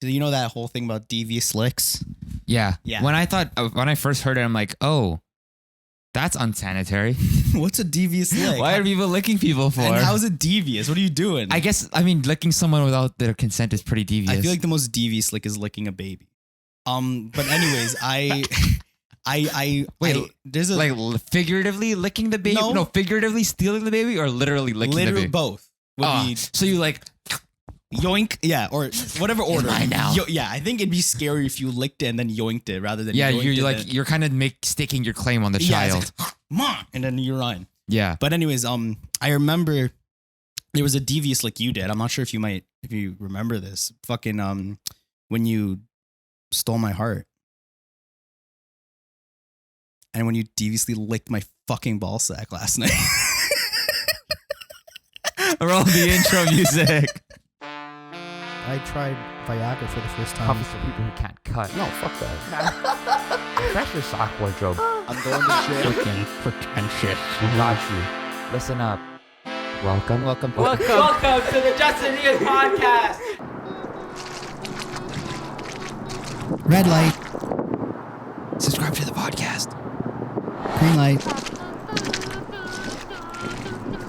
you know that whole thing about devious licks? Yeah. Yeah. When I first heard it, I'm like, oh, that's unsanitary. What's a devious lick? Why are people licking people for? And how is it devious? What are you doing? I mean, licking someone without their consent is pretty devious. I feel like the most devious lick is licking a baby. But anyways, there's a like figuratively licking the baby. No, figuratively stealing the baby, or literally licking the baby. Both. So you like yoink, yeah, or whatever order. Mine now. Yeah, I think it'd be scary if you licked it and then yoinked it rather than you're kind of staking your claim on the child. Like, Mom, and then you're on. Yeah. But anyways, I remember there was a devious lick you did. I'm not sure if you remember this. Fucking when you stole my heart. And when you deviously licked my fucking ball sack last night. Roll the intro music. I tried Viagra for the first time. Coffee's for people who can't cut. No, fuck that. That's your sock wardrobe. I'm going to jail. Freaking pretentious. Got you. Listen up. Welcome to the Justin Ian podcast. Red light. Subscribe to the podcast. Green light.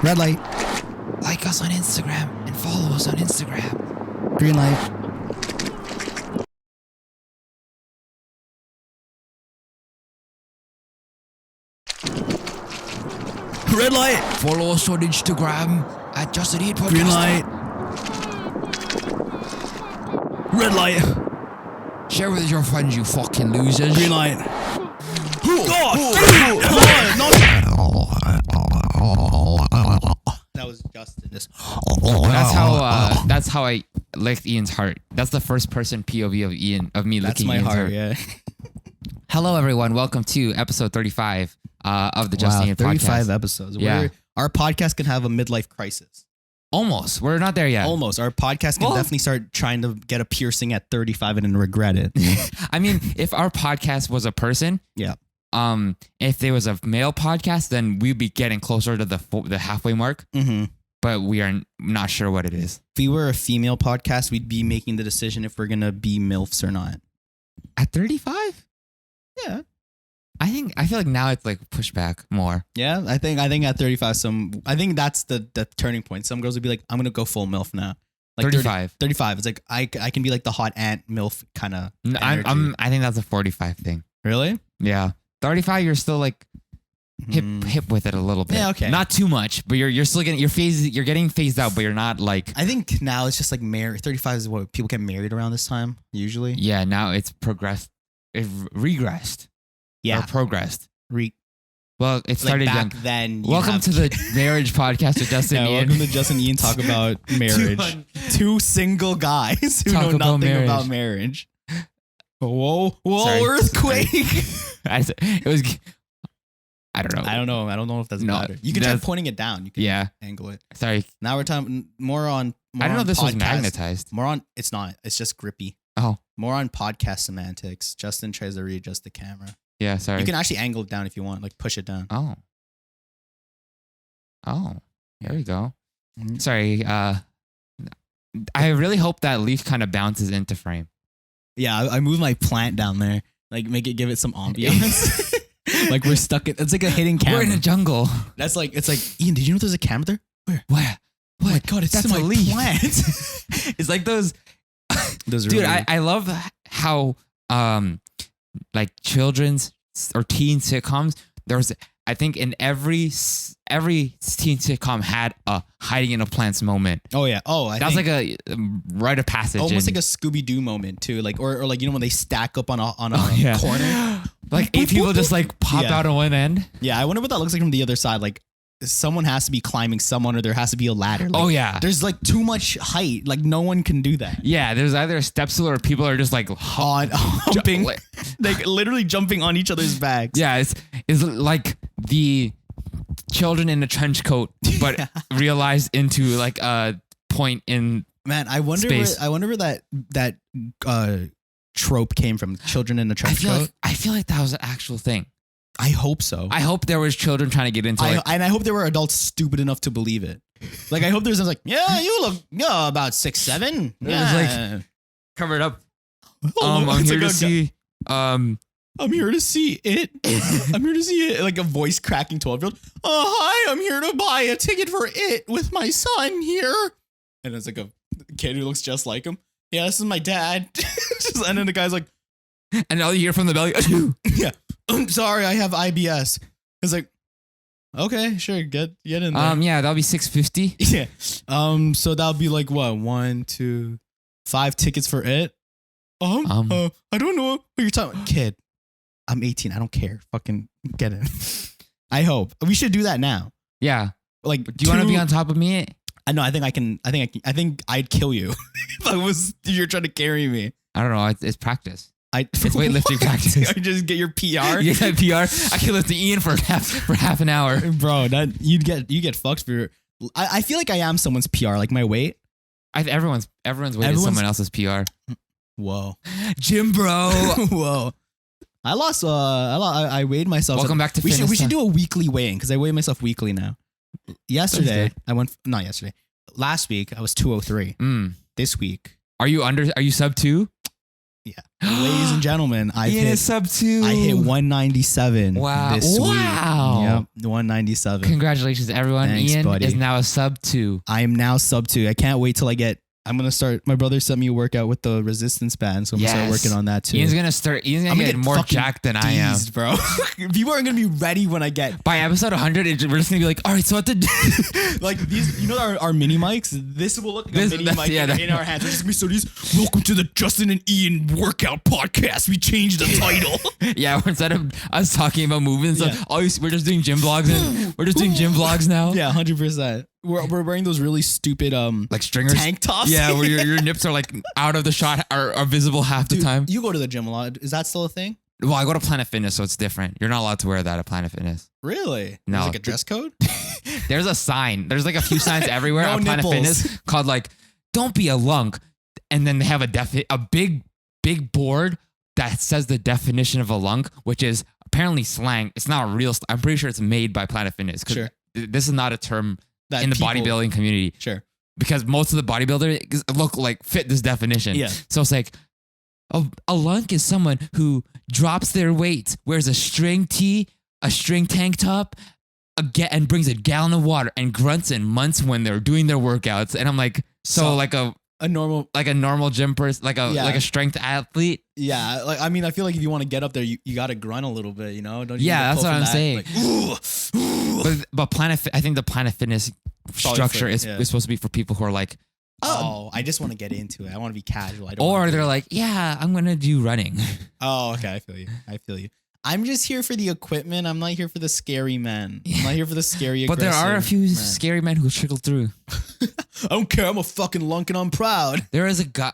Red light. Like us on Instagram and follow us on Instagram. Green light. Red light. Follow us on Instagram at Justin Ian Podcast. Green light. Red light. Share with your friends, you fucking losers. Green light. That was Justin. That's how I licked Ian's heart. That's the first person POV of Ian of me licking Ian's heart. Yeah. Hello everyone, welcome to episode 35 of the Justin Ian 35 podcast. episodes. Yeah. Our podcast can have a midlife crisis. Almost. We're not there yet. Almost. Our podcast can definitely start trying to get a piercing at 35 and then regret it. I mean, if our podcast was a person, yeah. If there was a male podcast, then we'd be getting closer to the halfway mark. Mm-hmm. But we are not sure what it is. If we were a female podcast, we'd be making the decision if we're gonna be MILFs or not. At 35? Yeah. I feel like now it's like pushback more. Yeah, I think at 35, I think that's the turning point. Some girls would be like, I'm gonna go full MILF now. Like 35. 35. It's like I can be like the hot aunt MILF kind of. I think that's a 45 thing. Really? Yeah. 35, you're still like hip with it a little bit. Yeah, okay. Not too much, but you're still getting you're getting phased out, but you're not like. I think now it's just like 35 is what people get married around this time usually. Yeah, now it's progressed. It regressed. Yeah. Or progressed. Well, it like started back young. then. Welcome to the marriage podcast with Justin Ian. Welcome to Justin Ian talk about marriage. Two single guys who know nothing about marriage. Whoa, Sorry. earthquake. It was. I don't know. I don't know if that's better. You can try pointing it down. You can angle it. Sorry. Now we're talking more on. I don't know if this was podcast. magnetized. More on. It's not. It's just grippy. Oh. More on podcast semantics. Justin tries to readjust the camera. Yeah. Sorry. You can actually angle it down if you want. Like push it down. Oh. Here we go. Mm-hmm. Sorry. I really hope that leaf kind of bounces into frame. Yeah, I moved my plant down there. Like give it some ambience. Like we're stuck it's like a hidden camera. We're in a jungle. It's like Ian, did you know there's a camera there? Where? What? Oh my god, it's That's my a leaf. plant. It's like those Those are dude, really, I love how like children's or teen sitcoms, there's I think in every teen sitcom had a hiding in a plant's moment. Oh yeah. Oh, that's like a rite of passage. Almost like a Scooby-Doo moment too. Like or like when they stack up on a corner. Like 8 people just like pop out on one end. Yeah, I wonder what that looks like from the other side. Like someone has to be climbing someone or there has to be a ladder. Like, oh yeah. There's like too much height. Like no one can do that. Yeah, there's either a step stool or people are just like humping. Like literally jumping on each other's backs. Yeah, it's like the children in a trench coat, but realized into like a point in I wonder where that trope came from. Children in a trench coat. I feel like that was an actual thing. I hope so. I hope there was children trying to get into it. And I hope there were adults stupid enough to believe it. Like I hope there's like, yeah, you look about 6'7". It was like covered up I'm It's here like to a see. I'm here to see it. I'm here to see it. Like a voice cracking 12-year-old. Hi, I'm here to buy a ticket for it with my son here. And it's like a kid who looks just like him. Yeah, this is my dad. And then the guy's like, And all you hear from the belly. yeah, I'm sorry, I have IBS. It's like, okay, sure, get in there. Yeah, that'll be $6.50. Yeah. So that'll be like what? 1, 2, 5 tickets for it. I don't know what you're talking about. Kid, I'm 18. I don't care. Fucking get in. I hope. We should do that now. Yeah. Like, Do you want to be on top of me? I know. I think I'd kill you if you're trying to carry me. I don't know. It's practice. It's weightlifting practice. I just get your PR. You get PR. I can lift the Ian for half an hour. Bro, that you get fucked for your. I feel like I am someone's PR, like my weight. Everyone's weight is someone else's PR. Whoa, Gym bro. Whoa. I lost. I weighed myself. Welcome back to we fitness. We should do a weekly weighing because I weigh myself weekly now. Yesterday, not yesterday. Last week I was 203. This week, are you sub 2? Yeah, ladies and gentlemen, I hit sub 2. I hit 197. Wow! This week. Wow! Yep, 197. Congratulations, everyone. Thanks, Ian buddy. is now a sub 2. I am now sub 2. I can't wait till I'm gonna start. My brother sent me a workout with the resistance band, so I'm gonna start working on that too. Ian's gonna get more fucking jacked than I am, bro. People aren't gonna be ready when I get by episode 100. We're just gonna be like, all right, so what the like these, our mini mics. This will look like a mini mic in our hands. We're just gonna be so these. Welcome to the Justin and Ian Workout Podcast. We changed the title. Yeah, instead of us talking about movements, we're just doing gym vlogs and we're just doing gym vlogs now. Yeah, 100%. We're wearing those really stupid like stringers tank tops. Yeah, where your nips are like out of the shot, are visible half the time. You go to the gym a lot. Is that still a thing? Well, I go to Planet Fitness, so it's different. You're not allowed to wear that at Planet Fitness. Really? No. There's like a dress code? There's a sign. There's like a few signs everywhere No at Planet nipples. Fitness called like, don't be a lunk. And then they have a big board that says the definition of a lunk, which is apparently slang. It's not real. I'm pretty sure it's made by Planet Fitness. Sure. This is not a term that in the bodybuilding community. Sure. Because most of the bodybuilders fit this definition. Yeah. So it's like, a lunk is someone who drops their weight, wears a string tee, a string tank top, and brings a gallon of water and grunts in months when they're doing their workouts. And I'm like, so like a normal gym person, like a strength athlete. Yeah, like I mean, I feel like if you want to get up there, you got to grunt a little bit, you know? Don't you that's what I'm saying. Like, but I think the Planet Fitness structure is supposed to be for people who are like, I just want to get into it. I want to be casual. Or they're like, yeah, I'm gonna do running. Oh, okay, I feel you. I'm just here for the equipment. I'm not here for the scary men. I'm not here for the scary. But there are a few scary men who trickle through. I don't care. I'm a fucking lunk and I'm proud. There is a guy,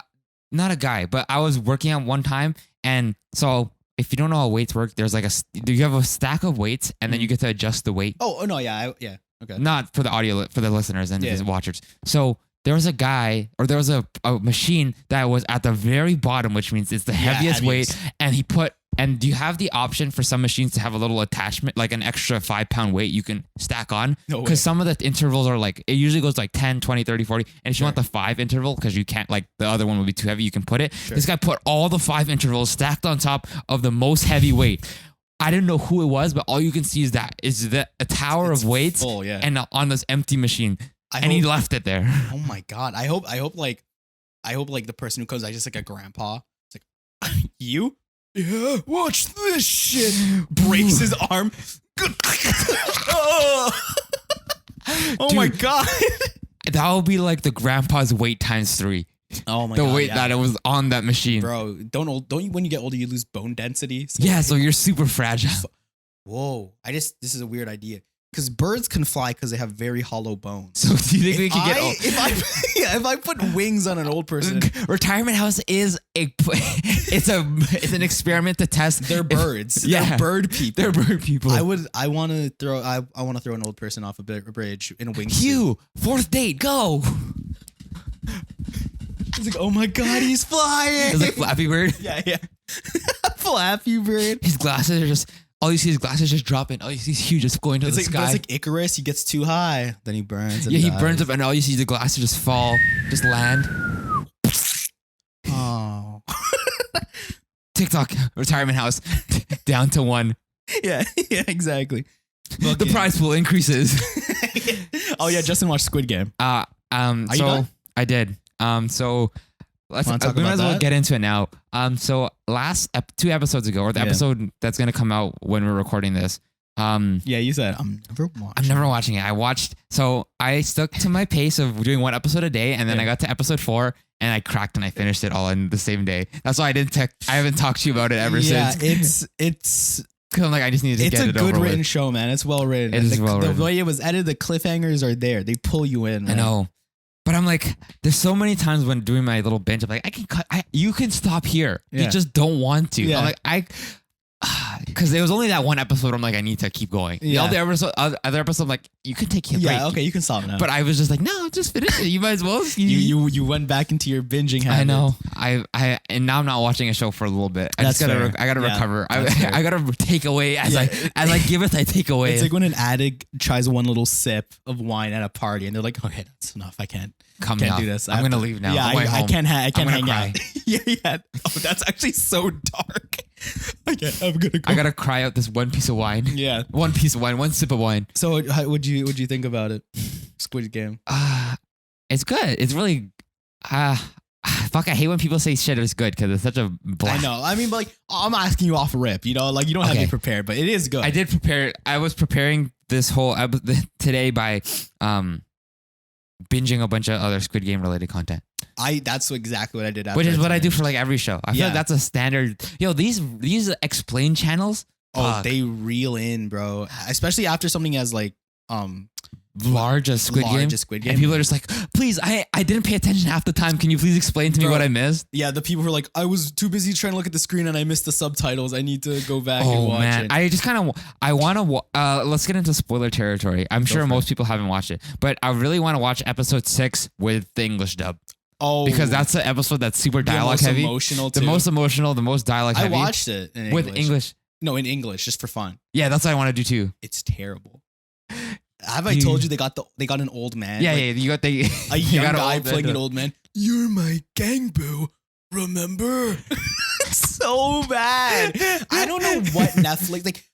not a guy, but I was working out one time, and so if you don't know how weights work, there's like you have a stack of weights, and then you get to adjust the weight. Oh no, yeah, okay. Not for the audio, for the listeners and the watchers. So there was a guy, or there was a machine that was at the very bottom, which means it's the heaviest weight, and he put. And you have the option for some machines to have a little attachment, like an extra 5-pound weight you can stack on. Because some of the intervals are like, it usually goes like 10, 20, 30, 40. And if you want the 5 interval, because you can't, like the other one would be too heavy, you can put it. This guy put all the 5 intervals stacked on top of the most heavy weight. I didn't know who it was, but all you can see is a tower of weights full, and on this empty machine. He left it there. Oh my God. I hope like the person who comes, I just like a grandpa. It's like, you? Yeah, watch this shit. Breaks his arm. Oh Dude, my God. That would be like the grandpa's weight times 3. Oh my God. The weight that it was on that machine. Bro, don't you, when you get older, you lose bone density? So you're super fragile. Whoa. This is a weird idea. Because birds can fly because they have very hollow bones. So do you think we can get old? If I put wings on an old person, retirement house is it's an experiment to test. They're birds. They're bird people. They're bird people. I want to throw an old person off a bridge in a wingsuit. Hugh, 4th date, go. It's like, oh my God, he's flying. It's like Flappy Bird. Yeah. Flappy Bird. His glasses are just. All you see is glasses just dropping. All you see is Hugh just going to the sky. It's like Icarus. He gets too high, then he burns. He burns up, and all you see is the glasses just fall, just land. Oh. TikTok retirement house down to 1. Yeah, exactly. The prize pool increases. Oh yeah, Justin watched Squid Game. Are you done? I did. So let's Wanna talk we might about as well that? get into it now. So last 2 episodes ago, or the Yeah. episode that's gonna come out when we're recording this. Yeah, you said I'm never watching it. I stuck to my pace of doing 1 episode a day, and then I got to episode 4 and I cracked and I finished it all in the same day. That's why I haven't talked to you about it ever since. It's 'Cause I'm like, I just need to it's get a it good over written with. show, man. It's well written. It is well The written. way it was edited, the cliffhangers are there. They pull you in. I Man. know. But I'm like, there's so many times when doing my little binge, I'm like, I can cut. You can stop here. Yeah. You just don't want to. Yeah. I'm like, because there was only that 1 episode. I'm like, I need to keep going. Yeah. The other episode, I'm like, you can take a break. Yeah, okay, you can stop now. But I was just like, no, just finish it. You might as well. you went back into your binging habit. I know. And now I'm not watching a show for a little bit. I That's just gotta. fair. I gotta Yeah, recover. that's fair. I gotta take away as Yeah. I give it. I take away. It's like when an addict tries one little sip of wine at a party, and they're like, "Okay, that's enough. I can't Come me do off. this. I'm gonna leave now. Yeah, I'm going I home. can't. I can't gonna hang cry. out. yeah. Oh, that's actually so dark. Okay, I'm gonna go. I gotta cry out this 1 piece of wine. Yeah. 1 piece of wine. 1 sip of wine. So, what'd you think about it? Squid Game. It's good. It's really. Fuck! I hate when people say shit is good because it's such a. I know. I mean, but like, I'm asking you off rip. You know, like you don't have to Okay. be prepared, but it is good. I did prepare. I was preparing this whole today by binging a bunch of other Squid Game related content. That's exactly what I did. After Which is what I do finished. for like every show. I feel Yeah. like that's a standard. Yo, these explain channels. Oh, fuck, they reel in, bro. Especially after something as like large as Squid Game. large as Squid Game. And people are just like, please, I didn't pay attention half the time. Can you please explain to me Bro. what I missed? Yeah, the people who are like, I was too busy trying to look at the screen and I missed the subtitles. I need to go back and Oh watch man, it. I just kind of I want to. Let's get into spoiler territory. I'm sure for most people haven't watched it, but I really want to watch episode 6 with the English dub Oh, because that's the episode that's super the dialogue most heavy, emotional. the too. most emotional, the most dialogue I heavy. watched it in with English. No, in English, just for fun. Yeah, that's what I want to do too. It's terrible. Have I told you they got an old man? Yeah, Like, yeah. You got the a you young got guy old playing man. an old man. You're my gang boo. Remember? So bad. I don't know what Netflix like.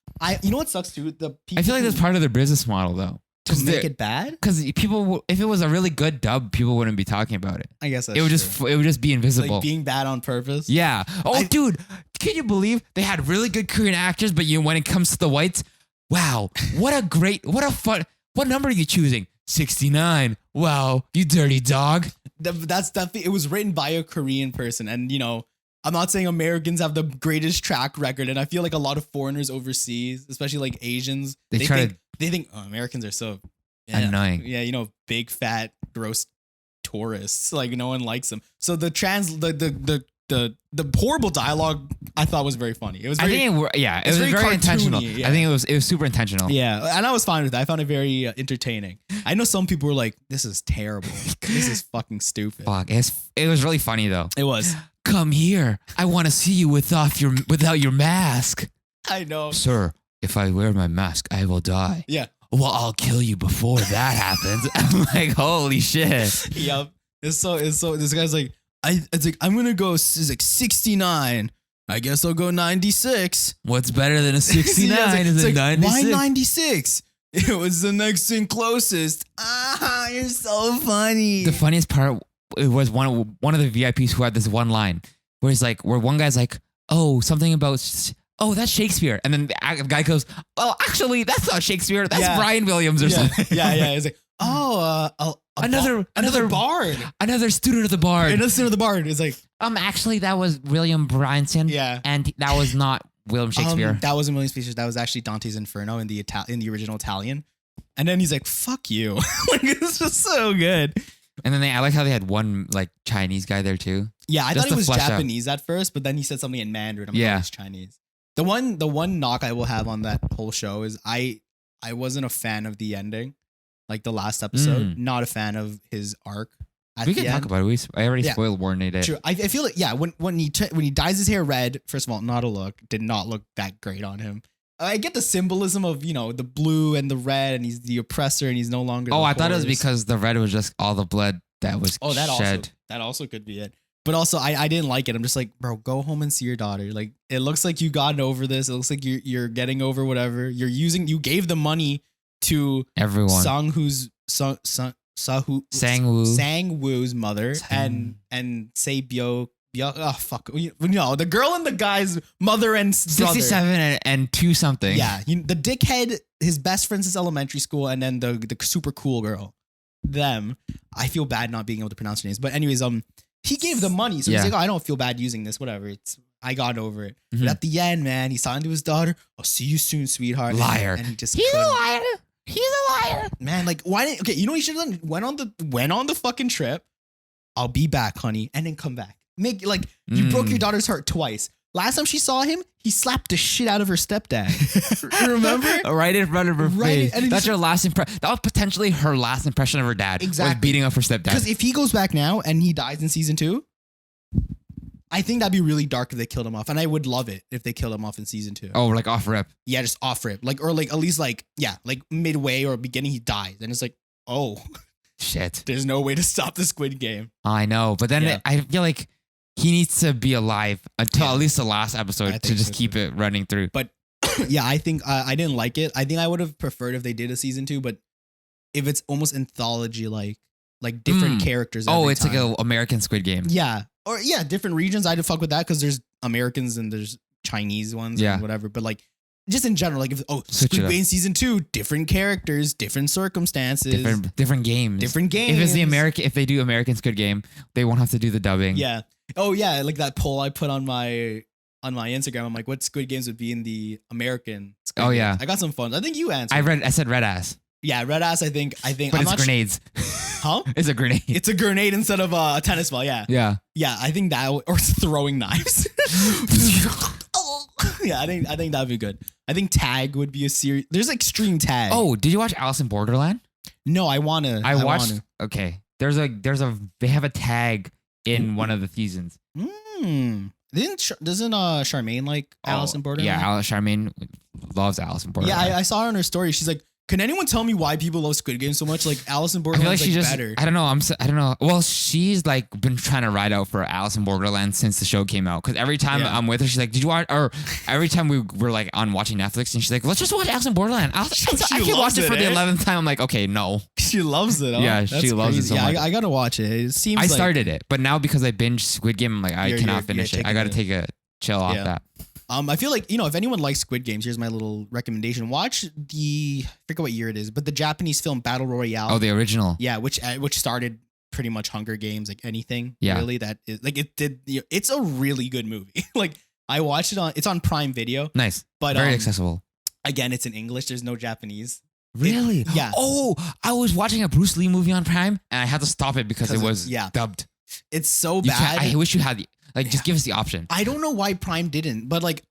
You know what sucks too? The people I feel like who- that's part of their business model though. to make it bad. Because people, if it was a really good dub, people wouldn't be talking about it. I guess that's It would true. it would just be invisible. Like being bad on purpose. Yeah. Oh, dude, can you believe they had really good Korean actors, but when it comes to the whites, wow, what a fun. What number are you choosing? 69. Wow, you dirty dog. That's definitely. It was written by a Korean person, and you know, I'm not saying Americans have the greatest track record, and I feel like a lot of foreigners overseas, especially like Asians, They try to- they think Americans are so Annoying. Yeah, you know, big fat gross tourists. Like no one likes them. So the horrible dialogue I thought was very funny. It was very, it was it's very, very intentional. cartoony, yeah. I think it was super intentional. yeah, and I was fine with that. I found it very entertaining. I know some people were like, "This is terrible. This is fucking stupid." Fuck, it was really funny though. It was. Come here. I want to see you without your mask. I know. Sir, if I wear my mask, I will die. Yeah. Well, I'll kill you before that happens. I'm like, holy shit. Yep. It's so this guy's like, it's like I'm gonna go. It's like 69. I guess I'll go 96. What's better than a 69 Yeah, is it's a like, 96. why 96? It was the next thing closest. Ah, you're so funny. The funniest part, it was one of the VIPs who had this one line where one guy's like, oh, something about, oh, that's Shakespeare. And then the guy goes, well, actually, that's not Shakespeare. That's Yeah. Brian Williams or something. yeah. It's like, oh, another bard. Another student of the bard. Another student of the bard. It's like, Actually, that was William Bryanson. Yeah. And that was not William Shakespeare. that wasn't William Shakespeare. That was actually Dante's Inferno in the original Italian. And then he's like, fuck you. Like, it's just so good. And then I like how they had one like Chinese guy there too. Yeah, I Just thought to he was flesh out. Japanese at first, but then he said something in Mandarin. I'm like, Yeah. oh, he's Chinese. The one knock I will have on that whole show is I wasn't a fan of the ending, like the last episode. Not a fan of his arc. We can talk about it. I already Yeah. spoiled warned it. True. I feel like when he dyes his hair red, first of all, did not look that great on him. I get the symbolism of the blue and the red, and he's the oppressor, and he's no longer. Oh, the I thought it was horse. because the red was just all the blood that was that shed. also could be it. But also, I didn't like it. I'm just like, bro, go home and see your daughter. Like, it looks like you gotten over this. It looks like you're getting over whatever. You gave the money to Everyone. Sang-woo's mother and Saebyo. Oh fuck! No, the girl and the guy's mother and brother. 67 and 2 something. Yeah, the dickhead, his best friend since elementary school, and then the super cool girl. Them. I feel bad not being able to pronounce their names, but anyways, he gave the money, so he's like, oh, I don't feel bad using this. Whatever, I got over it. Mm-hmm. But at the end, man, he signed to his daughter. I'll see you soon, sweetheart. Liar. And he just He's couldn't. a liar. He's a liar. Man, like, why didn't? Okay, you know what you should have done? Went on the fucking trip. I'll be back, honey, and then come back. Make like you broke your daughter's heart twice. Last time she saw him, he slapped the shit out of her stepdad. Remember? Right in front of her face. and That's her last impression. That was potentially her last impression of her dad. Exactly. Was beating up her stepdad. Because if he goes back now and he dies in season 2, I think that'd be really dark if they killed him off. And I would love it if they killed him off in season 2. Oh, like off rip. Yeah, just off rip. Like, or like at least like midway or beginning he dies. And it's like, oh, shit. There's no way to stop the Squid Game. I know. But then I feel like he needs to be alive until at least the last episode to just keep it running through. But yeah, I think I didn't like it. I think I would have preferred if they did a season 2, but if it's almost anthology like different characters. Oh, it's time. like an American Squid Game. Yeah. Or yeah, different regions. I'd fuck with that because there's Americans and there's Chinese ones and whatever. But like just in general, like if Squid Game season 2, different characters, different circumstances, different games. Different games. If it's if they do American Squid Game, they won't have to do the dubbing. Yeah. Oh yeah, like that poll I put on my Instagram. I'm like, what Squid Games would be in the American Squid Games? Yeah. I got some fun. I think you answered. I said red ass. Yeah, red ass. I think. But it's grenades. Huh? It's a grenade. It's a grenade instead of a tennis ball. Yeah. Yeah. Yeah, I think that or throwing knives. Yeah, I think that'd be good. I think tag would be a series. There's extreme tag. Oh, did you watch Alice in Borderland? No, I wanna. I watched. Okay, they have a tag in one of the seasons. Doesn't Charmaine like Alice in Borderland? Yeah, Charmaine loves Alice in Borderland. Yeah, I saw her on her story. She's like, can anyone tell me why people love Squid Game so much? Like Alice in Borderland is like better. I don't know. I don't know. Well, she's like been trying to ride out for Alice in Borderland since the show came out. Because every time I'm with her, she's like, "Did you watch?" Or every time we were like on watching Netflix, and she's like, "Let's just watch Alice in Borderland." I can watch it for the 11th time. I'm like, okay, no. She loves it. Huh? Yeah, she loves it so much. I gotta watch it. It seems. I started it, but now because I binged Squid Game, I'm like, I cannot finish it. I gotta take a chill off that. I feel like, if anyone likes Squid Games, here's my little recommendation. Watch I forget what year it is, but the Japanese film Battle Royale. Oh, the original. Yeah, which started pretty much Hunger Games, like anything. Yeah. Really, that is like it did. It's a really good movie. Like I watched it it's on Prime Video. Nice, but very accessible. Again, it's in English. There's no Japanese. Really? Yeah. Oh, I was watching a Bruce Lee movie on Prime, and I had to stop it because it was dubbed. It's so bad. I wish you had just give us the option. I don't know why Prime didn't, but like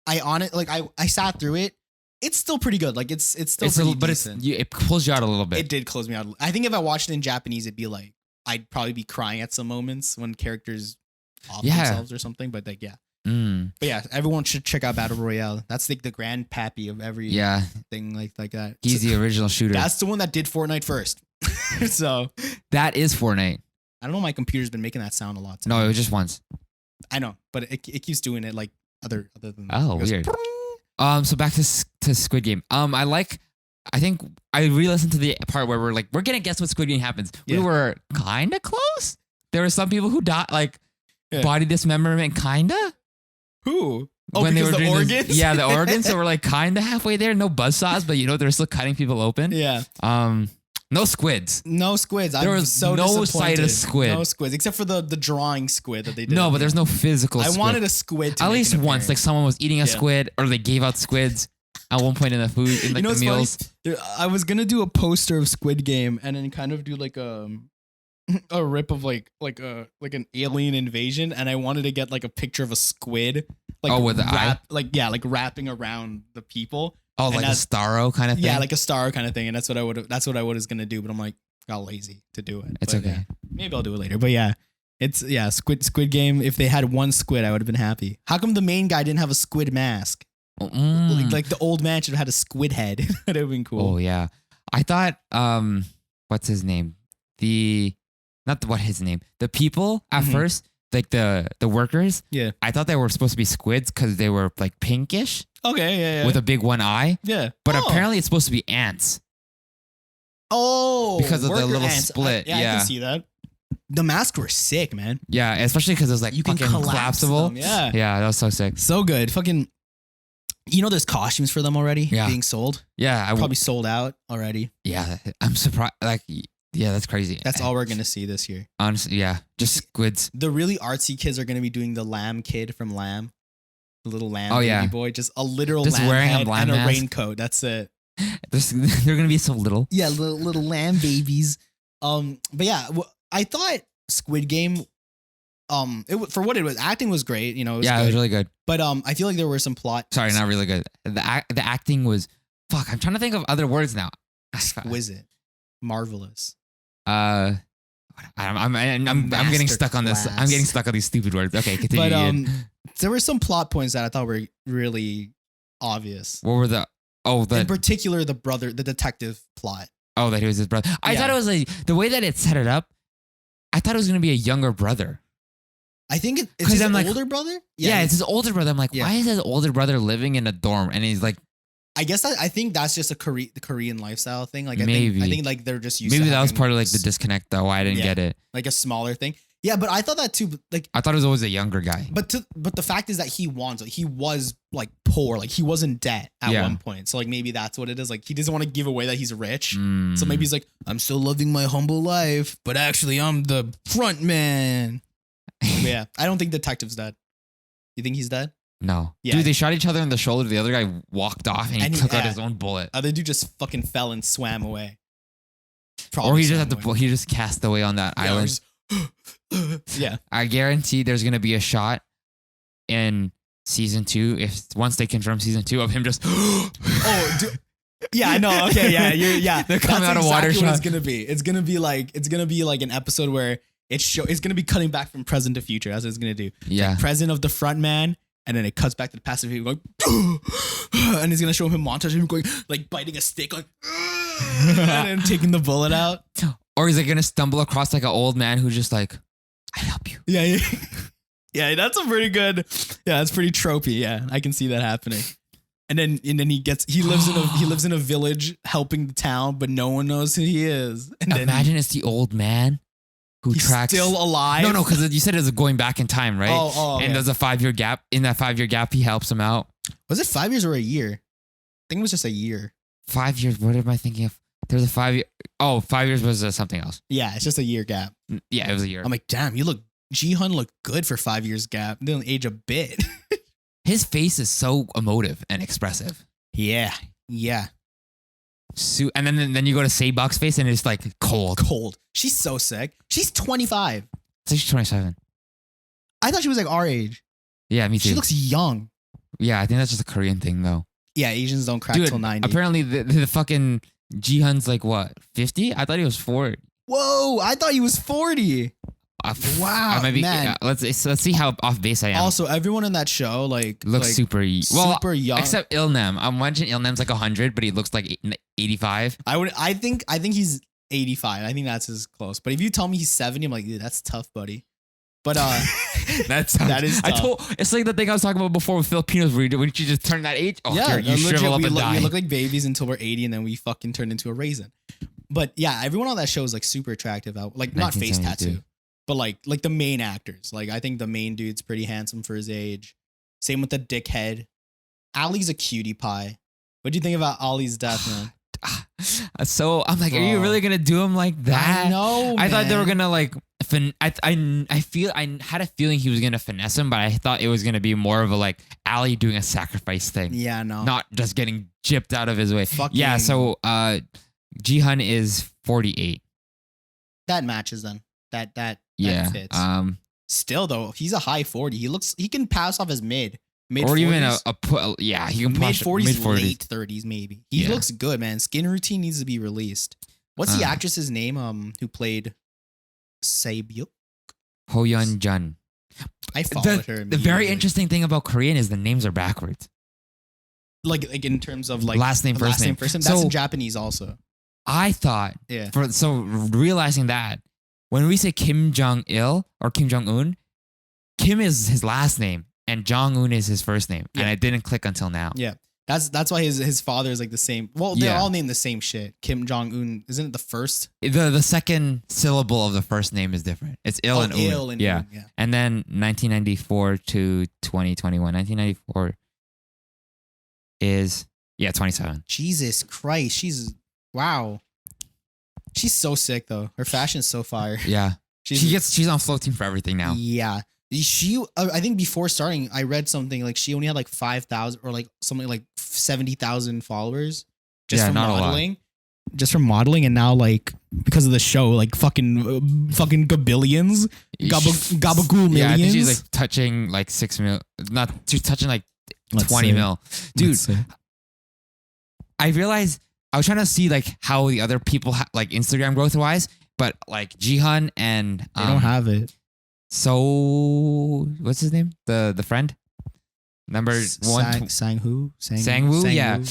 I sat through it. It's still pretty good. Like it's still pretty decent. It pulls you out a little bit. It did close me out. I think if I watched it in Japanese, it'd be like I'd probably be crying at some moments when characters off themselves or something. But like but yeah, everyone should check out Battle Royale. That's like the grandpappy of every thing like that. He's the original shooter. That's the one that did Fortnite first. So that is Fortnite. I don't know. My computer's been making that sound a lot. No, it was just once. I know, but it keeps doing it like other than. Oh, weird. So back to Squid Game. I think I re-listened to the part where we're gonna guess what Squid Game happens. We were kind of close. There were some people who died, body dismemberment, kinda. Who? Oh, when they were the doing organs? The organs. So we're kind of halfway there. No buzzsaws, but they're still cutting people open. Yeah. No squids. No squids. There was so no disappointed. sight of squid. No squids, except for the drawing squid that they did. No, but there's no physical squid. I wanted a squid to at make least an once. appearance. Like someone was eating a squid, or they gave out squids at one point in the food, in the meals. Funny? I was gonna do a poster of Squid Game and then kind of do like a rip of like an alien invasion, and I wanted to get like a picture of a squid, with the eye, like wrapping around the people. Oh, like a Starro kind of thing. Yeah, like a star kind of thing, and that's what I was gonna do, but I'm like got lazy to do it. It's okay. Maybe I'll do it later. But yeah, Squid Game. If they had one squid, I would have been happy. How come the main guy didn't have a squid mask? Like the old man should have had a squid head. That would have been cool. Oh yeah, I thought what's his name? The people at first like the workers. Yeah. I thought they were supposed to be squids because they were like pinkish Okay. Yeah. with a big one eye. Yeah. But Oh. apparently it's supposed to be ants. Oh, Because of the worker little ants. split, I yeah. can see that. The masks were sick, man. Yeah, especially because it was like You can fucking collapse collapsible. them, yeah. Yeah, that was so sick. So good. Fucking, there's costumes for them already Yeah. being sold. Yeah, Probably sold out already. Yeah, I'm surprised. Like, yeah, that's crazy. That's all we're going to see this year. Honestly, yeah, just squids. The really artsy kids are going to be doing the lamb kid from Lamb. The little lamb Oh, baby yeah. boy. Just a literal Just lamb wearing a head lamb and a mask. raincoat. That's it. They're gonna be so little. Yeah, little lamb babies. But yeah, I thought Squid Game, for what it was, acting was great. It was Yeah, good. it was really good. But I feel like there were some plot. Sorry, not really good. The acting was fuck. I'm trying to think of other words now. exquisite, marvelous. I'm getting stuck on this. Masterclass. I'm getting stuck on these stupid words. Okay, continue. But Ian. there were some plot points that I thought were really obvious. What were the? Oh, In particular, the detective plot. that he was his brother. I Yeah. thought it was like the way that it set it up. I thought it was gonna be a younger brother. I think it's 'Cause his I'm like- older brother. Yeah, it's his older brother. I'm like, Yeah. why is his older brother living in a dorm? And he's like, I guess I think that's just the Korean lifestyle thing. Like I Maybe. think like they're just used. maybe to that was having part of like the disconnect though. Why I didn't Yeah. get it. like a smaller thing. Yeah, but I thought that too. Like, I thought it was always a younger guy. but the fact is that he was like poor. Like he was in debt at Yeah. one point. So like maybe that's what it is. Like he doesn't want to give away that he's rich. So Mm. maybe he's like, I'm still living my humble life, but actually I'm the front man. But yeah, I don't think detective's dead. You think he's dead? No. Yeah. Dude, they shot each other in the shoulder. The other guy walked off and he And he- took out yeah. his own bullet. Other dude just fucking fell and swam away. Or he just swam had to. away. He just cast away on that Yeah, or island. just- yeah. I guarantee there's gonna be a shot in season 2 if once they confirm season 2 of him just. Oh, dude. Yeah, I know. Okay, yeah. They're coming That's out of water exactly what shot. it's gonna be. It's gonna be like an episode where it's gonna be cutting back from present to future. That's what it's gonna do. Yeah. Present of the front man, and then it cuts back to the passive people going, and it's gonna show him montage of him going like biting a stick on, and then taking the bullet out. Or he's like gonna stumble across like an old man who's just like, I help you. Yeah. Yeah, that's a pretty good. Yeah, that's pretty tropey. Yeah, I can see that happening. And then he lives in a village helping the town, but no one knows who he is. And then Imagine it's the old man who he's tracks. still alive. No, because you said it was going back in time, right? Oh, okay. And there's a 5-year gap. In that 5-year gap, he helps him out. Was it 5 years or a year? I think it was just a year. 5 years. What am I thinking of? There's a 5 year. Oh, 5 years was something else. Yeah, it's just a year gap. Yeah, it was a year. I'm like, damn, Ji-hun looked good for 5 years gap. Didn't age a bit. His face is so emotive and expressive. Yeah. And then you go to Saebok's face and it's like cold. Cold. She's so sick. She's 25. So she's 27. I thought she was like our age. Yeah, me too. She looks young. Yeah, I think that's just a Korean thing though. Yeah, Asians don't crack Dude, till 90. apparently the fucking Ji-hun's like what, 50? I thought he was 40. Whoa, I thought he was 40. Wow, I might be, man. let's see how off base I am. Also, everyone in that show looks super super young. except Ilnam. I'm watching Ilnam's like 100, but he looks like 85. I think he's 85. I think that's his close. But if you tell me he's 70, I'm like, dude, that's tough, buddy. But that is tough. It's like the thing I was talking about before with Filipinos, where when you just turn that age, you legit, shrivel up and we die. look like babies until we're 80, and then we fucking turn into a raisin. But yeah, everyone on that show is like super attractive. Like not face 1972. tattoo, but like the main actors. Like I think the main dude's pretty handsome for his age. Same with the dickhead. Ali's a cutie pie. What do you think about Ali's death, man? So I'm like, are you Bro. really gonna do him like that? I know. I thought they were man. gonna like. I had a feeling he was gonna finesse him, but I thought it was gonna be more of a like Ali doing a sacrifice thing, Yeah, no. not just getting gypped out of his way. Fucking- Yeah. So Ji-hun is 48. That matches then. That Yeah. fits. Still Still though, he's a high 40. He can pass off as mid or 40s. even yeah, he can mid push 40s, mid 40s. late 30s maybe. He Yeah. looks good, man. Skin routine needs to be released. What's the actress's name? Who played Saebyuk? Ho Yeon Jun. I followed her. The very immediately. interesting thing about Korean is the names are backwards. like in terms of like Last name, first name. That's So- in Japanese also. I thought Yeah. realizing that when we say Kim Jong Il or Kim Jong Un, Kim is his last name and Jong-un is his first name. Yeah. And it didn't click until now. Yeah. That's why his father is like the same. Well, they're Yeah. all named the same shit. Kim Jong-un. Isn't it the first? The second syllable of the first name is different. It's Il and Un. Il and yeah. Un, yeah. And then 1994 to 2021. 1994 is 27. Jesus Christ. Wow. She's so sick though. Her fashion's so fire. Yeah. She's on floating for everything now. Yeah. I think before starting, I read something like she only had like 5,000 or like something like 70,000 followers just from not modeling. Just from modeling, and now like because of the show, like fucking gabillions, gabagool millions. Yeah, I think she's like touching like 6 mil. Not she's touching like 20 mil. Dude, I realized I was trying to see like how the other people like Instagram growth wise, but like Jihan and they don't have it. So what's his name? The friend? Number one Sangwoo? Sangwoo, yeah.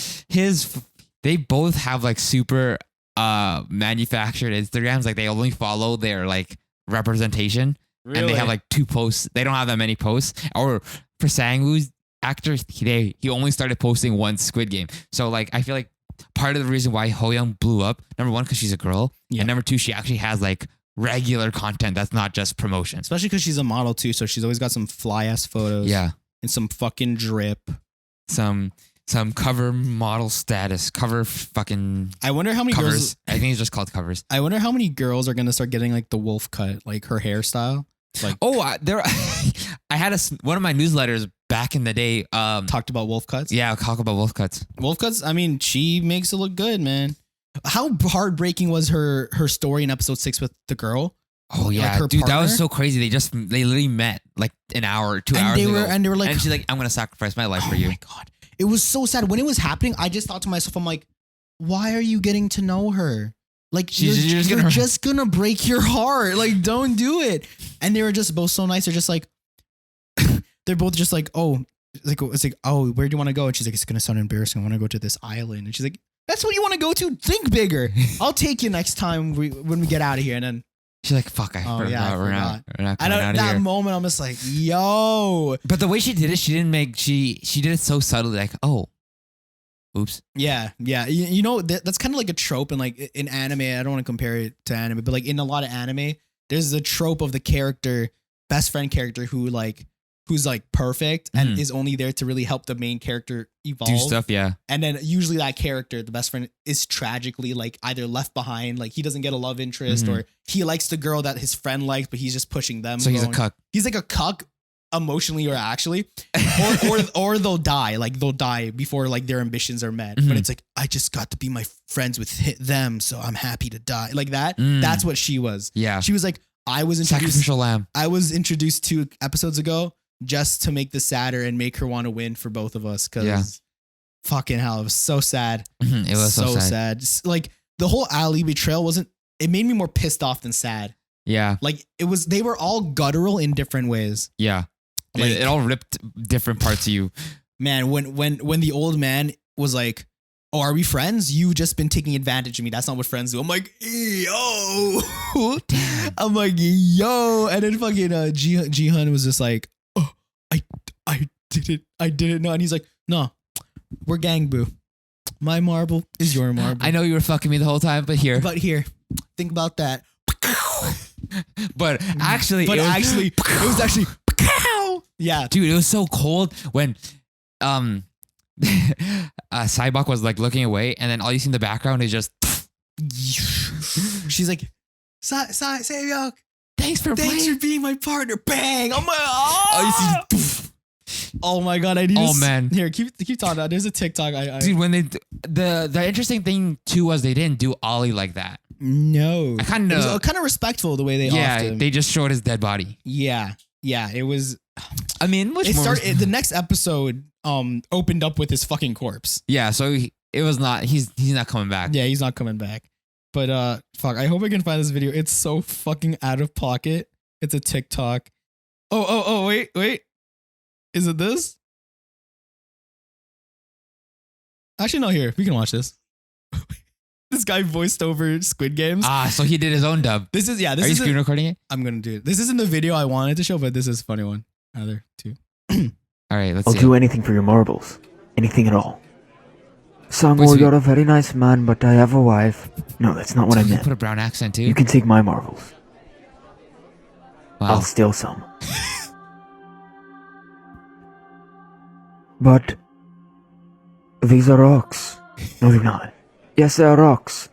They both have like super manufactured Instagrams. Like they only follow their like representation. Really? And they have like 2 posts. They don't have that many posts. Or for Sangwoo's actor, he only started posting one Squid Game. So like I feel like part of the reason why Hoyoung blew up, number one, because she's a girl. Yeah. And number two, she actually has like regular content that's not just promotion. Especially because she's a model too, so she's always got some fly ass photos. Yeah. And some fucking drip. Some cover model status. Cover fucking I wonder how many covers. girls I think it's just called covers. I wonder how many girls are gonna start getting like the wolf cut, like her hairstyle. Like I had one of my newsletters back in the day talked about wolf cuts. Yeah, talk about wolf cuts. Wolf cuts, I mean, she makes it look good, man. How heartbreaking was her story in episode 6 with the girl? Oh yeah, like her dude, partner? that was so crazy. They literally met like an hour or 2 hours ago. And they were like, and she's like, I'm gonna sacrifice my life for you. Oh my god, it was so sad when it was happening. I just thought to myself, I'm like, why are you getting to know her? Like you're just gonna break your heart. Like don't do it. And they were just both so nice. They're just like, they're both just like, oh, it's like, oh, where do you want to go? And she's like, it's gonna sound embarrassing. I want to go to this island. And she's like, that's what you want to go to? Think bigger. I'll take you next time when we get out of here. And then she's like, fuck, I forgot. We're not coming out of that here. moment, I'm just like, yo. But the way she did it, she did it so subtly, like, oh, oops. Yeah. You know, that's kind of like a trope in like in anime. I don't want to compare it to anime, but like in a lot of anime, there's the trope of the character, best friend character who's like perfect and is only there to really help the main character evolve. Do stuff, yeah. And then usually that character, the best friend, is tragically like either left behind, like he doesn't get a love interest, or he likes the girl that his friend likes, but he's just pushing them. So he's a cuck. He's like a cuck emotionally or actually. or they'll die before like their ambitions are met. But it's like, I just got to be my friends with them, so I'm happy to die. Like that. That's what she was. Yeah. She was like, I was introduced. Sacrificial lamb. I was introduced 2 episodes ago just to make this sadder and make her want to win for both of us. Cause fucking hell, it was so sad. It was so sad. Like the whole Ali betrayal it made me more pissed off than sad. Yeah. Like they were all guttural in different ways. Yeah. Like, it all ripped different parts of you. Man, when the old man was like, oh, are we friends? You've just been taking advantage of me. That's not what friends do. I'm like, yo. I'm like, yo. And then fucking Jihan was just like, oh, I didn't know. And he's like, no, we're gang boo. My marble is your marble. I know you were fucking me the whole time, but here, think about that. But actually, it was actually, yeah, dude, it was so cold when, Cybok was like looking away, and then all you see in the background is just. She's like, Sabyok, thanks for being my partner. Bang! I'm like, oh my god, I need. Oh man, here, keep talking. There's a TikTok. Dude, when the interesting thing too was they didn't do Ollie like that. No, I kind of. It was kind of respectful the way they. offed him. They just showed his dead body. Yeah, it was. I mean, the next episode opened up with his fucking corpse. Yeah, so it was not. He's not coming back. Yeah, he's not coming back. But fuck, I hope I can find this video. It's so fucking out of pocket. It's a TikTok. Oh, wait. Is it this? Actually, no, here. We can watch this. This guy voiced over Squid Games. So he did his own dub. This is Are you screen recording it? I'm gonna do it. This isn't the video I wanted to show, but this is a funny one. Another 2. All right, let's I'll see. do anything for your marbles. Anything at all. Sangu, Wait, so you're a very nice man, but I have a wife. No, that's not what I You meant. put a brown accent too. You can take my marbles. Wow. I'll steal some. But these are rocks. No, they're not. Yes, they are rocks.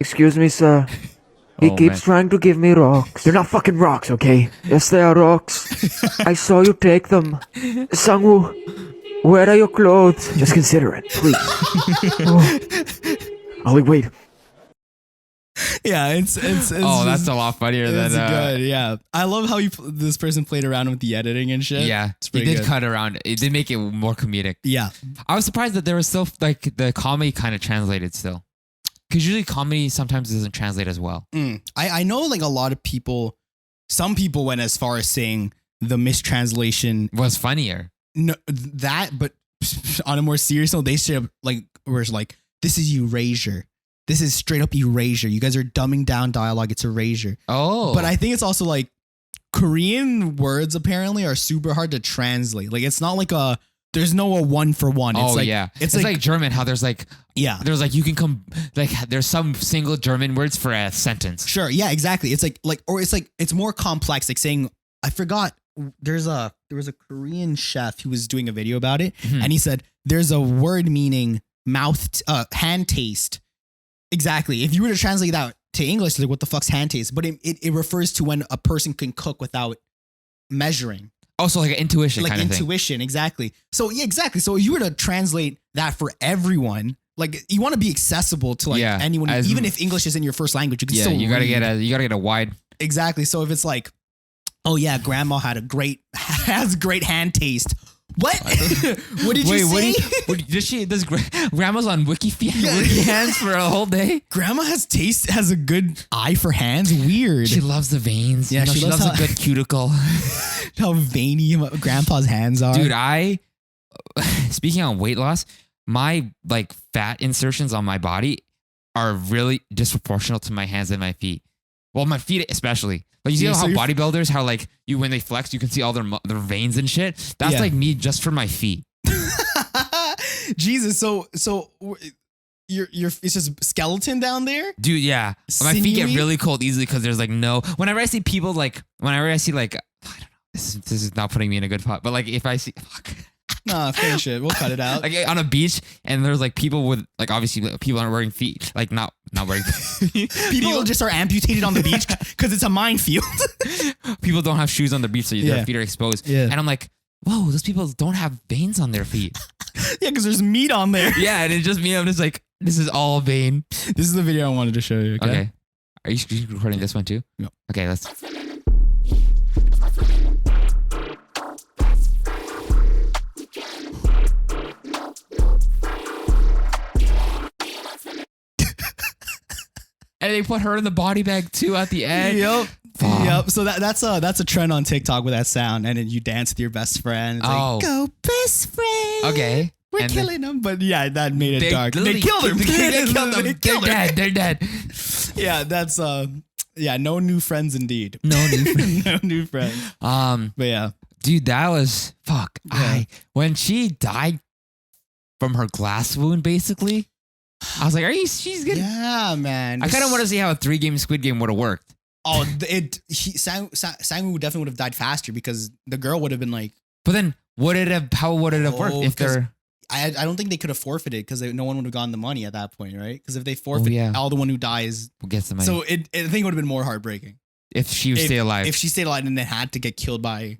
Excuse me, sir. He Oh, keeps man. trying to give me rocks. They're not fucking rocks, okay? Yes, they are rocks. I saw you take them. Sangwoo, where are your clothes? Just consider it, please. Oh. Ollie, wait. Yeah, it's Oh, that's a lot funnier than. it's good. Yeah, I love how this person played around with the editing and shit. Yeah, it's it pretty did good. cut around. It did make it more comedic. Yeah, I was surprised that there was still like the comedy kind of translated still, because usually comedy sometimes doesn't translate as well. I know like a lot of people. Some people went as far as saying the mistranslation Was funnier. no that, but on a more serious note, they straight up like were like, "This is erasure. This is straight up erasure. You guys are dumbing down dialogue. It's erasure." Oh, But I think it's also like Korean words apparently are super hard to translate. Like it's not like there's no a 1-for-1. It's oh like, yeah, it's like, like German. How there's like yeah. you can come like there's some single German words for a sentence. Sure. Yeah, exactly. It's it's more complex. Like saying, I forgot there was a Korean chef who was doing a video about it. Mhm. And he said, there's a word meaning hand taste. Exactly. If you were to translate that to English, like what the fuck's hand taste? But it refers to when a person can cook without measuring. Also, like an intuition Like kind of thing. intuition. Exactly. So yeah, exactly. So if you were to translate that for everyone, like you want to be accessible to like Yeah, anyone, as- even if English isn't your first language, you can Yeah, still you gotta read. get a wide. Exactly. So if it's like, oh yeah, grandma has great hand taste. What? What did you say? Does grandma's on Wiki hands for a whole day? Grandma has a good eye for hands. Weird. She loves the veins. Yeah, You know, she she loves loves a how- good cuticle. How veiny grandpa's hands are. Dude, speaking on weight loss, my like fat insertions on my body are really disproportional to my hands and my feet. Well, my feet especially. Like you see Yeah, how so you're- bodybuilders, how like when they flex, you can see all their veins and shit. That's Yeah. like me just for my feet. Jesus. So you're it's just skeleton down there. Dude, yeah. My feet get Sinewy? really cold easily because there's like no. Whenever I see people like, I don't know. This is not putting me in a good spot. But like if I see, Nah, finish it. We'll cut it out. like on a beach and there's like people with like obviously people aren't wearing feet, like not wearing. People just are amputated on the beach because it's a minefield. People don't have shoes on the beach, so Yeah. their feet are exposed. Yeah. And I'm like, whoa, those people don't have veins on their feet. Yeah, because there's meat on there. Yeah, and it's just me. I'm just like, this is all vein. This is the video I wanted to show you. Okay. Are you screen recording this one too? No. Okay, let's. And they put her in the body bag too at the end. Yep. Fuck. Yep. So that's a trend on TikTok with that sound, and then you dance with your best friend. It's Oh. like, go best friend. Okay. We're And killing them, but yeah, that made it They dark. They literally killed her. They killed them. They They're killed her. dead. They're dead. Yeah, that's yeah, no new friends indeed. No new. No new friends. But yeah, Dude, that was fuck. Yeah. When she died from her glass wound, basically, I was like, "Are you? She's gonna." yeah, man. I kind of want to see how a 3-game Squid Game would have worked. Oh, Sang definitely would have died faster because the girl would have been like, But then, how would it have worked Oh, if 'cause- they're? I don't think they could have forfeited because no one would have gotten the money at that point, right? Because if they forfeit, yeah. all the one who dies. Who gets the money? So I think it would have been more heartbreaking if she was stay alive, if she stayed alive and then had to get killed by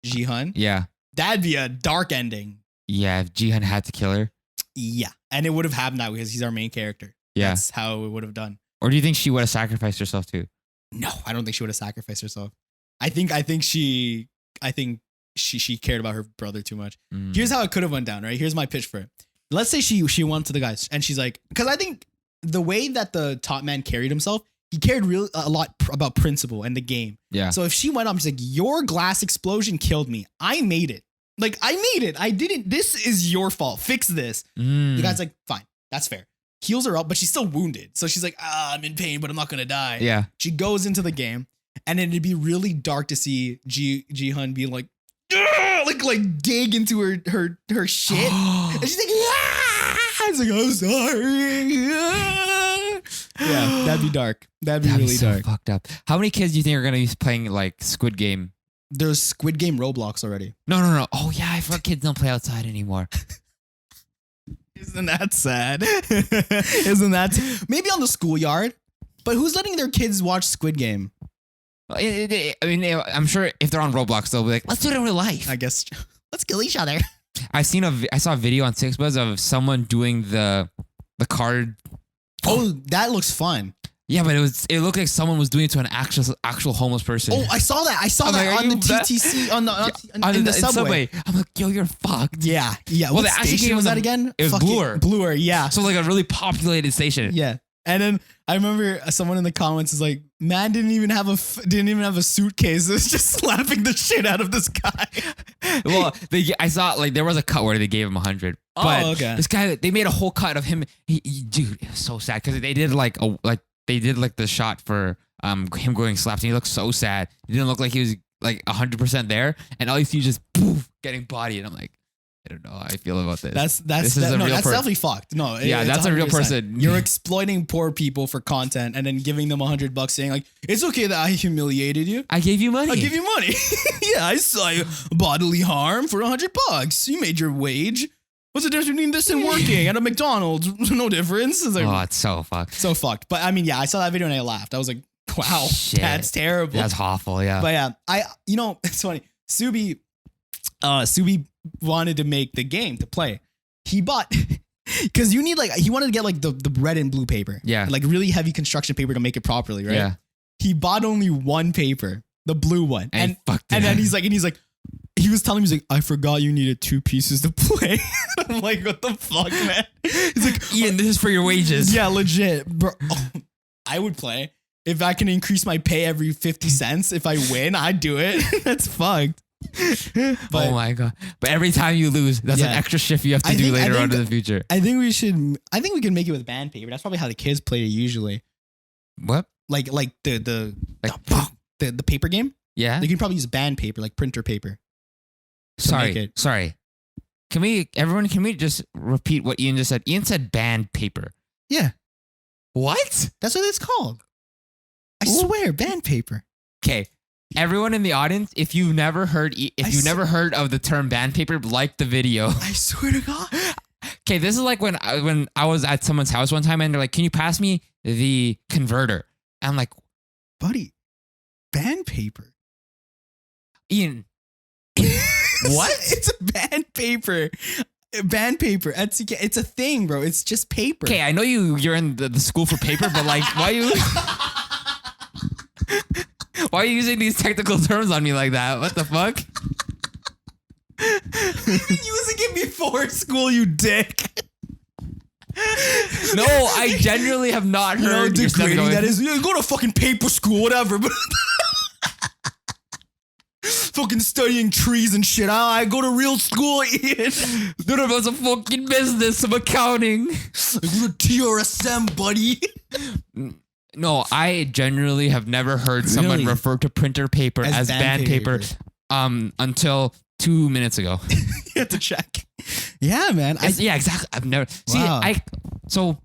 Jihan. yeah, That'd be a dark ending. yeah. If Jihan had to kill her, Yeah, and it would have happened that way because he's our main character. yeah. That's how it would have done. Or do you think she would have sacrificed herself too? No, I don't think she would have sacrificed herself. I think she cared about her brother too much. Mm. Here's how it could have went down, right? Here's my pitch for it. Let's say she went to the guys and she's like, because I think the way that the top man carried himself, he cared a lot about principle and the game. Yeah. So if she went up, she's like, your glass explosion killed me. I made it. Like, I made it. I didn't. This is your fault. Fix this. Mm. The guy's like, fine, that's fair. Heals her up, but she's still wounded. So she's like, I'm in pain, but I'm not going to die. Yeah. She goes into the game and it'd be really dark to see Ji-hun be like, like dig into her shit, and she's like, it's like, I'm sorry. Yeah, that'd be dark. That'd be really so dark. fucked up. How many kids do you think are gonna be playing like Squid Game? There's Squid Game Roblox already. No. Oh yeah, I forgot kids don't play outside anymore. Isn't that sad? Isn't that maybe on the schoolyard? But who's letting their kids watch Squid Game? I mean, I'm sure if they're on Roblox, they'll be like, let's do it in real life. I guess let's kill each other. I saw a video on Sixbuzz of someone doing the card. Oh, that looks fun. Yeah, but it looked like someone was doing it to an actual homeless person. Oh, I saw that. I saw that like, on the TTC in the subway. I'm like, yo, you're fucked. Yeah. Well, What they actually station gave was them- that again? it was Fucking Bloor. Bloor, yeah. So like a really populated station. Yeah. And then I remember someone in the comments is like, man didn't even have a suitcase. It was just slapping the shit out of this guy. Well, I saw like there was a cut where they gave him 100. But okay. this guy, they made a whole cut of him. Dude, it was so sad because they did like the shot for him going slapped, and he looked so sad. He didn't look like he was like 100% there, and all you see is just poof getting bodied. And I'm like, I don't know how I feel about this. That's This is a real that's per- definitely fucked. No, Yeah, it's that's a real 100%. person. You're exploiting poor people for content and then giving them $100 saying like, it's okay that I humiliated you. I gave you money. I give you money. Yeah, I saw you bodily harm for $100. You made your wage. What's the difference between this and working at a McDonald's? No difference. It's like, Oh, it's so fucked. so fucked. But I mean, yeah, I saw that video and I laughed. I was like, wow, Shit. that's terrible. That's awful. Yeah. But yeah, it's funny. Subi wanted to make the game to play. He bought, because you need he wanted to get like the red and blue paper. Yeah. Like really heavy construction paper to make it properly, right? Yeah. He bought only one paper, the blue one. And fucked it and then up. he's like, he was telling me, he's like, I forgot you needed 2 pieces to play. I'm like, what the fuck, man? He's like, Ian, this is for your wages. yeah, legit. Bro, I would play. If I can increase my pay every 50 cents, if I win, I'd do it. That's fucked. But Oh my god! But every time you lose, that's an Yeah. extra shift you have to I do think- I later on think- in the future. I think we can make it with band paper. That's probably how the kids play it usually. What? Like the paper game. Yeah. They can probably use band paper, like printer paper. to make it. Sorry. Can we just repeat what Ian just said? Ian said band paper. Yeah, What? that's what it's called. I swear, band paper. Okay. Everyone in the audience, if you've never heard of the term band paper, like the video. I swear to God. Okay, this is like when I was at someone's house one time and they're like, "Can you pass me the converter?" And I'm like, Buddy, band paper. Ian, what? It's a band paper. Band paper. It's a thing, bro. It's just paper. Okay, I know you're in the school for paper, but like, why are you using these technical terms on me like that? What the fuck? You've been using it before school, you dick. No, I genuinely have not You know how heard your stuff degrading going. that is. You go to fucking paper school, whatever. But fucking studying trees and shit. I go to real school, Ian. Dude, about some fucking business, some accounting. I go to TRSM, buddy. No, I genuinely have never heard someone Really? refer to printer paper as band paper. Until 2 minutes ago. You have to check. Yeah, man. Yeah, exactly. I've never Wow. so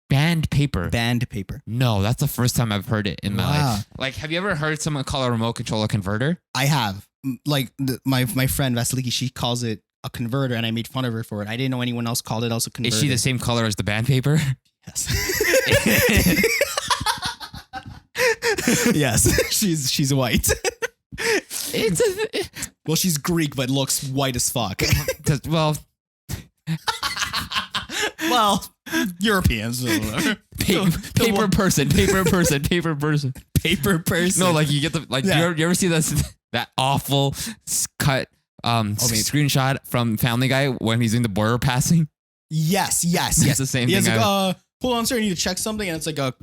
band paper. Band paper. No, that's the first time I've heard it in my Wow. life. Like, have you ever heard someone call a remote control a converter? I have. Like my friend Vasiliki, she calls it a converter, and I made fun of her for it. I didn't know anyone else called it also converter. Is she the same color as the band paper? Yes. Yes. She's white. Well, she's Greek, but looks white as fuck. Well, Well, Europeans. paper person. Paper person. No, like you get the like. Yeah. You ever see that awful cut screenshot from Family Guy when he's doing the border passing? Yes. It's the same He has thing. like, hold on, sir, I need to check something, and it's like a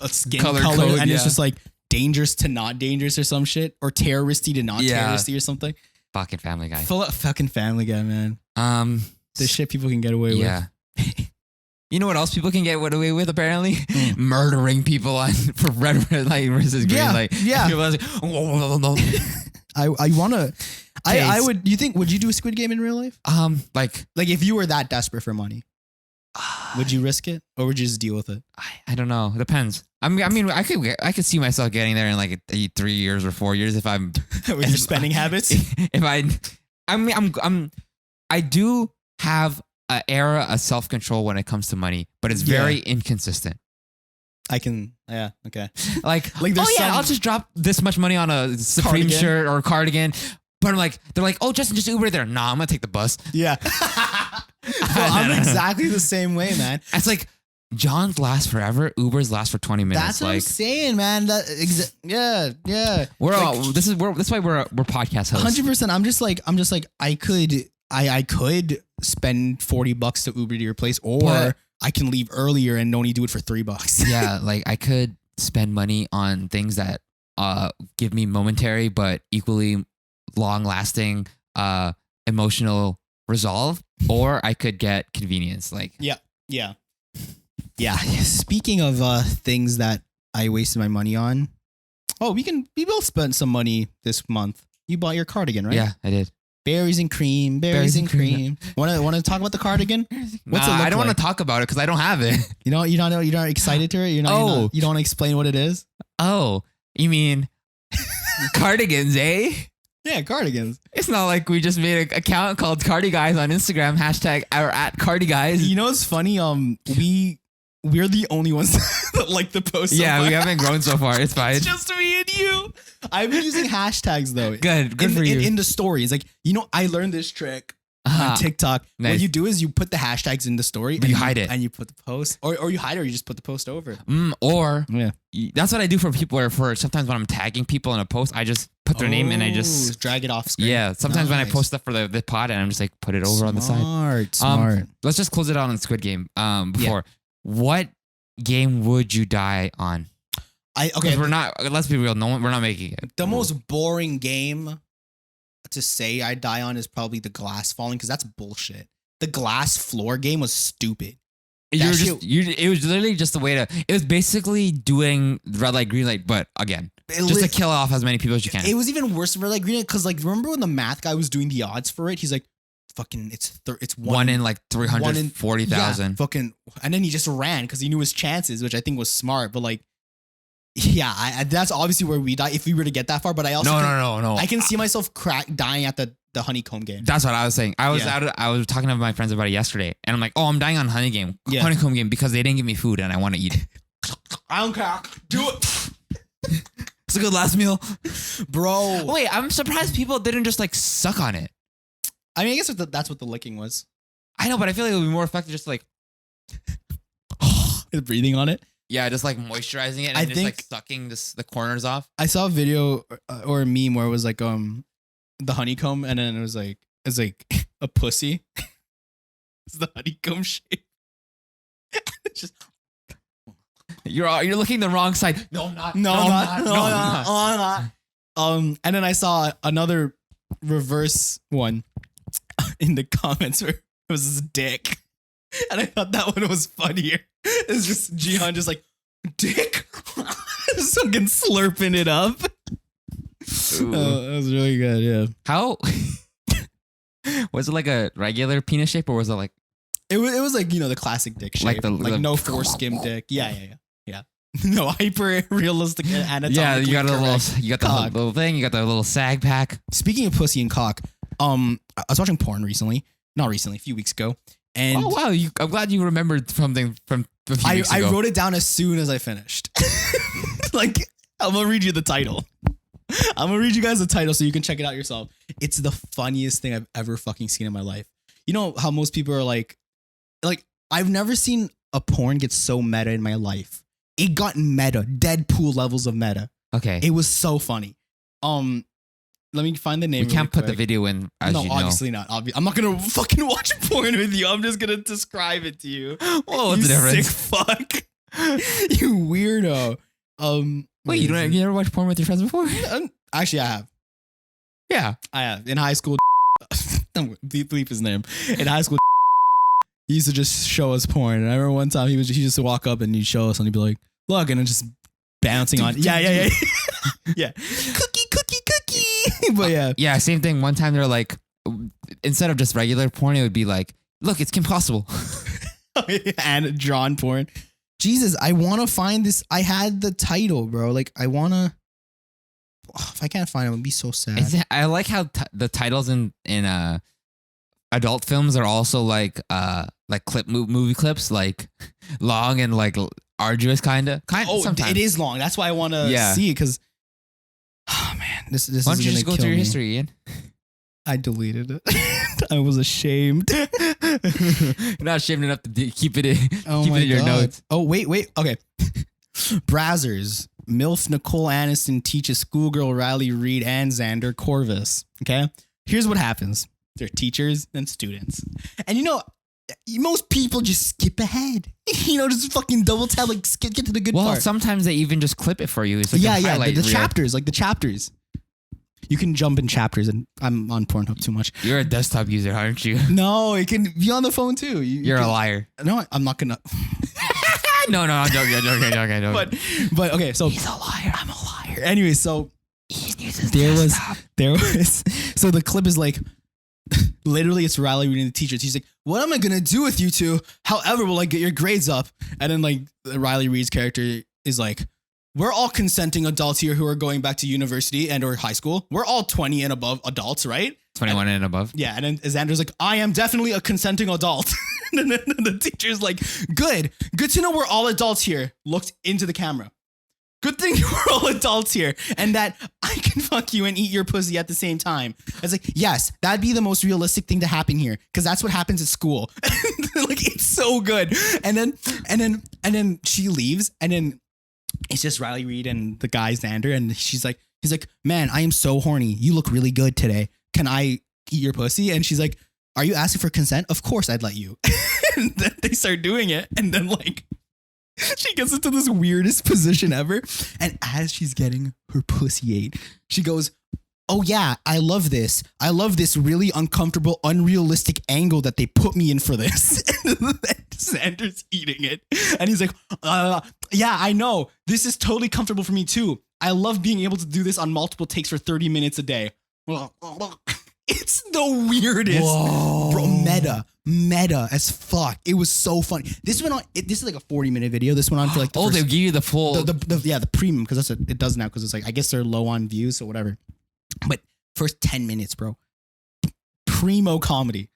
skin Color color, code, and yeah. it's just like dangerous to not dangerous or some shit, or terroristy to not Yeah. terroristy or something. Fucking Family Guy. Fucking Family Guy, man. The shit people can get away Yeah. You know what else people can get away with apparently? Murdering people on for red light versus green light. Yeah. People are like, "Oh, I wanna. I would. You think? Would you do a Squid Game in real life? like Like if you were that desperate for money, would you risk it or would you just deal with it? I don't know. It depends. I mean, I could see myself getting there in like 3 years or 4 years if I'm With your spending habits. if I do have an era of self-control when it comes to money, but it's very inconsistent. I can. Yeah. Okay. Like there's I'll just drop this much money on a Supreme Cardigan. shirt or cardigan. But I'm like, they're like, oh, Justin, just Uber there. Nah, I'm gonna take the bus. Yeah. I'm exactly the same way, man. It's like John's last forever. Uber's last for 20 minutes. That's what like I'm saying, man. Yeah. we're Like, all that's why we're podcast hosts. 100%. I'm just like I could spend $40 to Uber to your place, or But- I can leave earlier and only do it for $3. Yeah, like I could spend money on things that give me momentary but equally long lasting emotional resolve, or I could get convenience. Like Yeah. Speaking of things that I wasted my money on, we both spent some money this month. You bought your cardigan, right? yeah, I did. Berries and cream. Want to talk about the cardigan? What's it look I don't like? want to talk about it because I don't have it. You're not excited to it. You don't want to explain what it is. Oh, you mean cardigans, eh? Yeah, cardigans. It's not like we just made an account called Cardi Guys on Instagram, hashtag or at Cardi Guys. You know what's funny? We're the only ones that like the post. Yeah, so we far. haven't grown so far. It's fine. It's just me and you. I've been using hashtags though. Good for you. In the stories, like I learned this trick Uh-huh. on TikTok. What Nice. you do is you put the hashtags in the story, But you hide it. and you put the post, or you hide it, or you just put the post over. Or Yeah. that's what I do for people. Or for sometimes when I'm tagging people in a post, I just put their name and I just drag it off screen. yeah. Sometimes when I Nice. post stuff for the pod, and I'm just like put it over on the side. Smart. Let's just close it out on Squid Game. Before what game would you die on? Okay. Because we're not. Let's be real. We're not making it. The most boring game to say I die on is probably the glass falling, because that's bullshit. The glass floor game was stupid. It was literally just a way to. It was basically doing red light, green light, but again, just to kill off as many people as you can. It was even worse for like green, because like remember when the math guy was doing the odds for it? He's like, fucking, it's one in like 340,000. Yeah, fucking, and then he just ran because he knew his chances, which I think was smart. But like, yeah, that's obviously where we die if we were to get that far. But I also No. I can see myself dying at the honeycomb game. That's what I was saying. I was Yeah. I was talking to my friends about it yesterday, and I'm like, oh, I'm dying on honeycomb game because they didn't give me food and I want to eat it. I don't care. Do it, It's a good last meal, bro. Wait, I'm surprised people didn't just like suck on it. I mean, I guess that's what the licking was. I know, but I feel like it would be more effective just like Breathing on it. yeah, just like moisturizing it and I just like think- sucking the corners off. I saw a video or a meme where it was like the honeycomb, and then it was like a pussy. It's the honeycomb shape. It's just You're looking the wrong side. No, I'm not. no, I'm I'm not. I'm not. And then I saw another reverse one in the comments where it was his dick, and I thought that one was funnier. It's just Jihan just like dick, just fucking slurping it up. Ooh. That was really good. Yeah. How was it like a regular penis shape or was it like It was like, the classic dick shape. Like the- no foreskin dick. Yeah. No, hyper realistic anatomically yeah? You got a correct. little, you got the cock. little thing, you got the little sag pack. Speaking of pussy and cock, I was watching porn recently. Not recently, a few weeks ago. And Oh wow, I'm glad you remembered something from a few weeks I ago. wrote it down as soon as I finished. Like, I'm gonna read you the title. I'm gonna read you guys the title so you can check it out yourself. It's the funniest thing I've ever fucking seen in my life. You know how most people are like I've never seen a porn get so meta in my life. It got meta, Deadpool levels of meta. Okay, It was so funny. Let me find the name. we can't really put the quick. video in as No, you know. obviously not. I'm not gonna fucking watch porn with you. I'm just gonna describe it to you. Whoa, what's You the difference? sick fuck. You weirdo. Wait, you never watched porn with your friends before? Actually, I have. Yeah. I have in high school. Don't bleep his name. In high school, He used to just show us porn. And I remember one time he used to walk up and he'd show us and he'd be like, look, and it's just bouncing on. Yeah. Yeah. Cookie. But yeah. Yeah, same thing. One time they're like, instead of just regular porn, it would be like, look, it's Kim Possible. And drawn porn. Jesus, I want to find this. I had the title, bro. Like, I want to. If I can't find it, I'd be so sad. I like how the titles in adult films are also like movie clips, like long and like arduous, kind of. Oh, sometimes. it is long. That's why I want to see it because. Oh man, this Why don't is you gonna just go kill through your me. history, Ian? I deleted it. I was ashamed. You're not ashamed enough to keep it in. Oh keep my it in your God. notes. Oh wait. Okay. Brazzers. MILF Nicole Aniston teaches schoolgirl Riley Reid and Xander Corvus. Okay. Here's what happens. They're teachers and students. And most people just skip ahead. Just fucking double tap, like get to the good part. Well, sometimes they even just clip it for you. It's like yeah. highlight The reel. chapters, like the chapters. You can jump in chapters, and I'm on Pornhub too much. You're a desktop user, aren't you? No, it can be on the phone too. You're a liar. No, I'm not gonna. No, I'm joking. But okay, so He's a liar. I'm a liar. Anyway, so Ian uses there desktop. was so the clip is like literally it's Riley reading the teacher. He's like, "What am I gonna do with you two? However, will I get your grades up?" And then like Riley Reid's character is like, "We're all consenting adults here who are going back to university and or high school. We're all 20 and above adults, right?" 21 and above. Yeah, and then Xander's like, "I am definitely a consenting adult." And then the teacher's like, good to know we're all adults here. Looked into the camera. Good thing we're all adults here and that I can fuck you and eat your pussy at the same time. I was like, yes, that'd be the most realistic thing to happen here because that's what happens at school. Like, it's so good. And then she leaves and then it's just Riley Reid and the guy Xander and he's like, man, I am so horny. You look really good today. Can I eat your pussy? And she's like, are you asking for consent? Of course I'd let you. And then they start doing it. And then like, she gets into this weirdest position ever. And as she's getting her pussy ate, she goes, oh yeah, I love this. I love this really uncomfortable, unrealistic angle that they put me in for this. And Xander's eating it. And he's like, yeah, I know. This is totally comfortable for me too. I love being able to do this on multiple takes for 30 minutes a day. It's the weirdest, bro. Meta as fuck. It was so funny. This went on. This is like a 40-minute video. This went on for like. The they first, give you the full. the premium because that's what it does now because it's like I guess they're low on views or whatever. But first 10 minutes, bro. Primo comedy.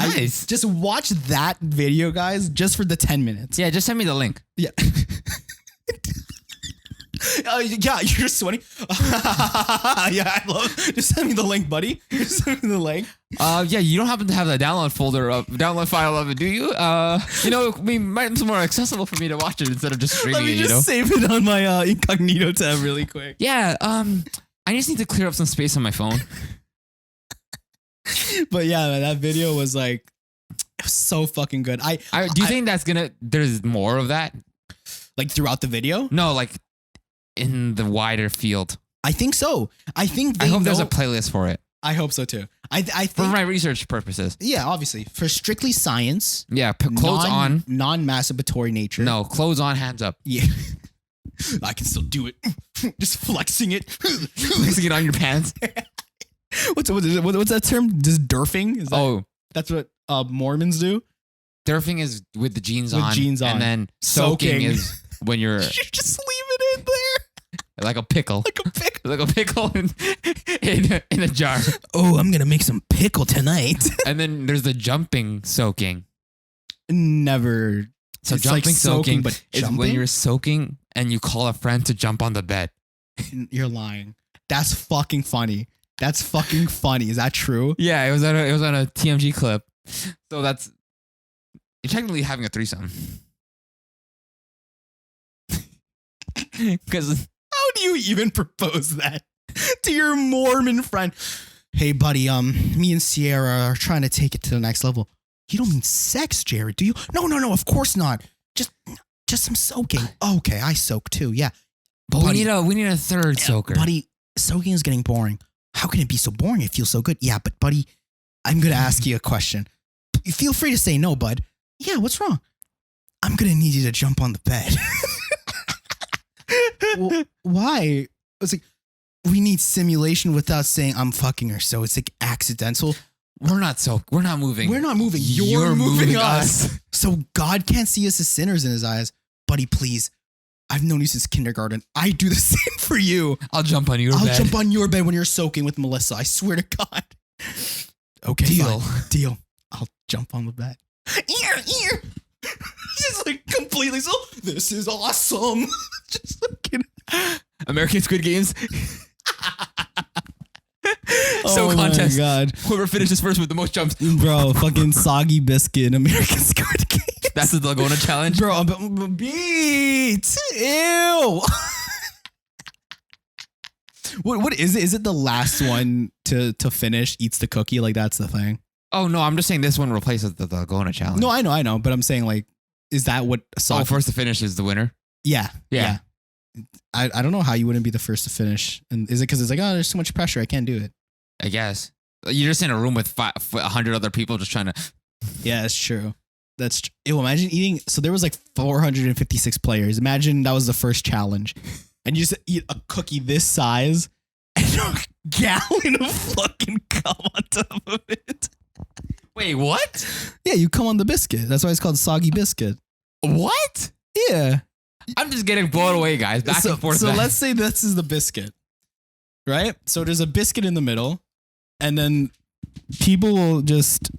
Nice. Just watch that video, guys, just for the 10 minutes. Yeah, just send me the link. Yeah. Yeah, you're sweating. Yeah, I love. Just send me the link, buddy. Just send me the link. Yeah, you don't happen to have the download file of it, do you? We might it's more accessible for me to watch it instead of just streaming Let me it. just save it on my incognito tab really quick. Yeah. I just need to clear up some space on my phone. But yeah, man, that video was like, it was so fucking good. Do you think there's more of that? Like throughout the video? No, like in the wider field. I think so. I think I hope there's a playlist for it. I hope so too. I think For my research purposes. yeah, obviously for strictly science. Yeah, clothes on. Non-masturbatory nature. No, clothes on, hands up. Yeah. I can still do it. Just flexing it. Flexing it on your pants. What's that term? Just derfing? Is that, that's what Mormons do. Derfing is with the jeans With on. jeans on. And then soaking is when you're You just leave it in there like a pickle. like a pickle. Like a pickle in a jar. Oh, I'm gonna make some pickle tonight. And then there's the jumping soaking. Never. So It's jumping like soaking, soaking but is when jumping? you're soaking and you call a friend to jump on the bed. You're lying. That's fucking funny. That's fucking funny. Is that true? Yeah, it was on a TMG clip. So you're technically having a threesome. Because How do you even propose that to your Mormon friend? Hey, buddy, me and Sierra are trying to take it to the next level. You don't mean sex, Jared, do you? No, of course not. Just some soaking. Okay, I soak too. Yeah. but Buddy, we need a third soaker. Buddy, soaking is getting boring. How can it be so boring? It feels so good. Yeah, but buddy, I'm going to ask you a question. Feel free to say no, bud. Yeah, what's wrong? I'm gonna need you to jump on the bed. Well, why? I was like, we need simulation without saying I'm fucking her. So it's like accidental. We're not moving. We're not moving. You're moving us. So God can't see us as sinners in his eyes. Buddy, please. I've known you since kindergarten. I do the same for you. I'll jump on your bed. I'll jump on your bed when you're soaking with Melissa. I swear to God. Okay, Deal. fine. Deal. I'll jump on the bed. Ear. Just like completely so. This is awesome. Just looking. American Squid Games. So contest. My God. Whoever finishes first with the most jumps. Bro, fucking soggy biscuit in American Squid Game. That's the Dalgona challenge. Bro, beat. Ew. What is it? Is it the last one to finish eats the cookie? Like that's the thing. Oh no, I'm just saying this one replaces the Dalgona challenge. No, I know, but I'm saying like, is that what? Oh, first to finish is the winner. Yeah. Yeah. I don't know how you wouldn't be the first to finish. And is it because it's like, oh, there's too much pressure, I can't do it. I guess you're just in a room with 100 other people just trying to. Yeah, that's true. Ew, imagine eating. So there was like 456 players. Imagine that was the first challenge, and you just eat a cookie this size and a gallon of fucking cum on top of it. Wait, what? Yeah, you come on the biscuit. That's why it's called soggy biscuit. What? Yeah. I'm just getting blown away, guys. Back and forth. So let's say this is the biscuit, right? So there's a biscuit in the middle, and then people will just.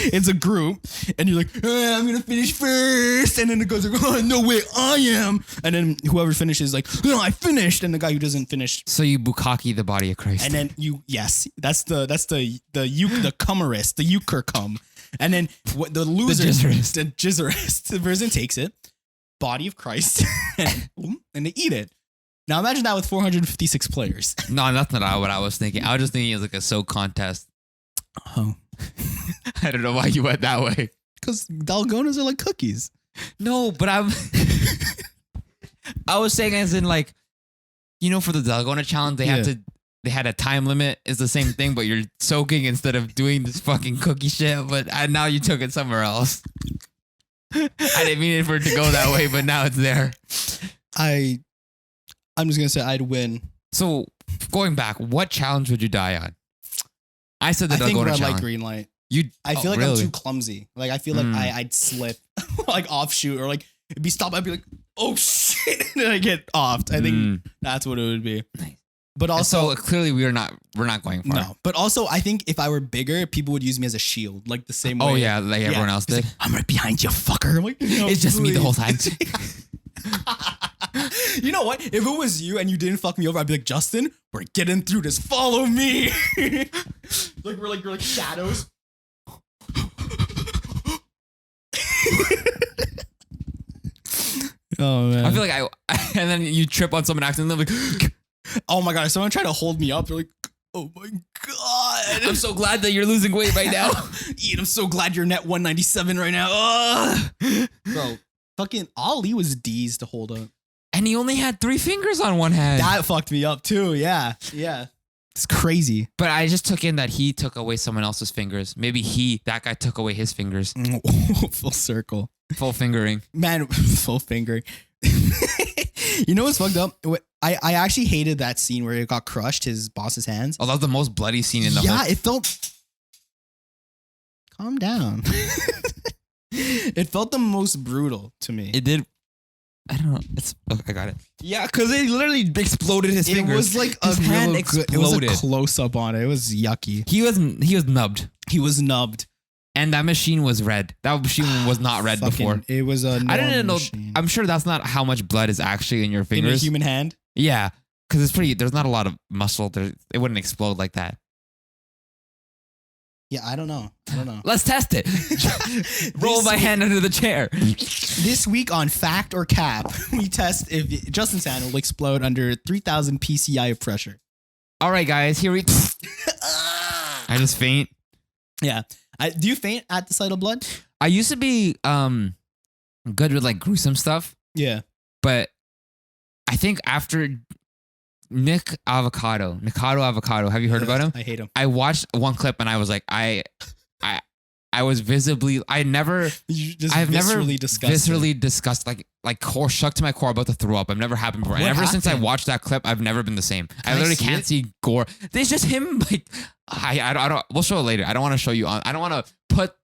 It's a group, and you're like, I'm gonna finish first, and then it goes like, oh no way, I am, and then whoever finishes like, no, I finished, and the guy who doesn't finish. So you bukkake the body of Christ, And then that's the cummerist, the euchre cum, and then what the loser, the jizzerist, the person takes it, body of Christ, and they eat it. Now imagine that with 456 players. No, that's not what I was thinking. I was just thinking it was like a soak contest. Oh. I don't know why you went that way. Because Dalgonas are like cookies. No, but I was saying as in like, for the Dalgona challenge, they had a time limit. It's the same thing, but you're soaking instead of doing this fucking cookie shit. But now you took it somewhere else. I didn't mean it for it to go that way, but now it's there. I'm just gonna say I'd win. So going back, what challenge would you die on? I said the Dalgona think red challenge. light, green light. I feel like I'm too clumsy. Like I feel like I'd slip, like offshoot, or like it'd be stopped. I'd be like, oh shit, and then I get offed. I think that's what it would be. Nice. But also, so clearly we're not going far. No, but also I think if I were bigger, people would use me as a shield, like the same way. Oh yeah, like everyone else did. Like, I'm right behind you, fucker. I'm like, no, it's just me the whole time. You know what? If it was you and you didn't fuck me over, I'd be like, Justin, we're getting through this. Follow me. We're like shadows. Oh man. I feel like and then you trip on someone accidentally. Like, oh my god! If someone tried to hold me up, they're like, oh my god! I'm so glad that you're losing weight right now. Ian, I'm so glad you're net 197 right now. Ugh. Bro, fucking Ali was D's to hold up. And he only had 3 fingers on one hand. That fucked me up too. Yeah. It's crazy. But I just took in that he took away someone else's fingers. Maybe that guy took away his fingers. Full circle. Full fingering. Man, full fingering. You know what's fucked up? I actually hated that scene where it got crushed, his boss's hands. Oh, that was the most bloody scene in the whole. Yeah, it felt. Calm down. It felt the most brutal to me. It did. I don't know. I got it. Yeah, because it literally exploded his fingers. It was like his hand exploded. It was a close up on it. It was yucky. He was nubbed. He was nubbed. And that machine was red. That machine was not red before. It was a I didn't know. Machine. I'm sure that's not how much blood is actually in your fingers. In a human hand? Yeah, because it's pretty. There's not a lot of muscle. It wouldn't explode like that. Yeah, I don't know. Let's test it. Roll my hand under the chair. This week on Fact or Cap, we test if Justin's hand will explode under 3,000 PSI of pressure. All right, guys. Here we. I just faint. Yeah. Do you faint at the sight of blood? I used to be good with like gruesome stuff. Yeah. But I think after Mikado Avocado, have you heard about him? I hate him. I watched one clip and I was like, I was visibly, I've never viscerally discussed, like core shook to my core about to throw up. I've never happened before. And ever since I watched that clip, I've never been the same. I literally can't see gore. There's just him like, I don't, we'll show it later. I don't want to show you on, I don't want to put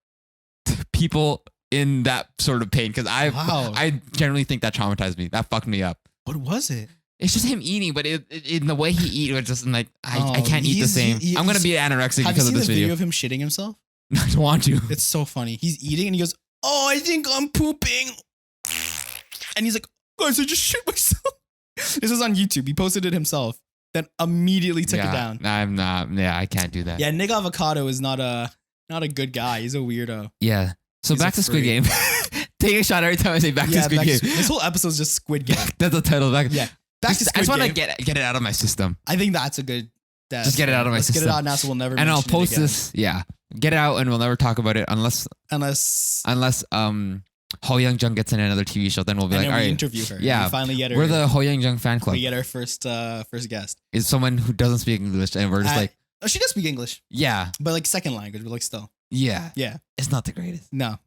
people in that sort of pain because I generally think that traumatized me. That fucked me up. What was it? It's just him eating, but in the way he eat, it's just like I can't eat the same. I'm gonna be anorexic because of this video. Have you seen the video of him shitting himself? I don't want to. It's so funny. He's eating and he goes, "Oh, I think I'm pooping," and he's like, "Guys, I just shit myself." This is on YouTube. He posted it himself. Then immediately took it down. I'm not. Yeah, I can't do that. Yeah, Nick Avocado is not a good guy. He's a weirdo. Yeah. So back to Squid Game. Take a shot every time I say back to Squid Game. This whole episode is just Squid Game. That's the title. Back to Squid Game. I just want to get it out of my system. I think that's a good. Just get it out of my system. Get it out now, so we'll never. And I'll post this. Yeah, get it out, and we'll never talk about it unless Ho Young Jung gets in another TV show. Then we'll be like, all right, interview her. Yeah, we finally get her. We're the Ho Young Jung fan club. We get our first guest. Is someone who doesn't speak English, and we're just like, oh, she does speak English. Yeah, but like second language, but like still. Yeah, yeah. It's not the greatest. No,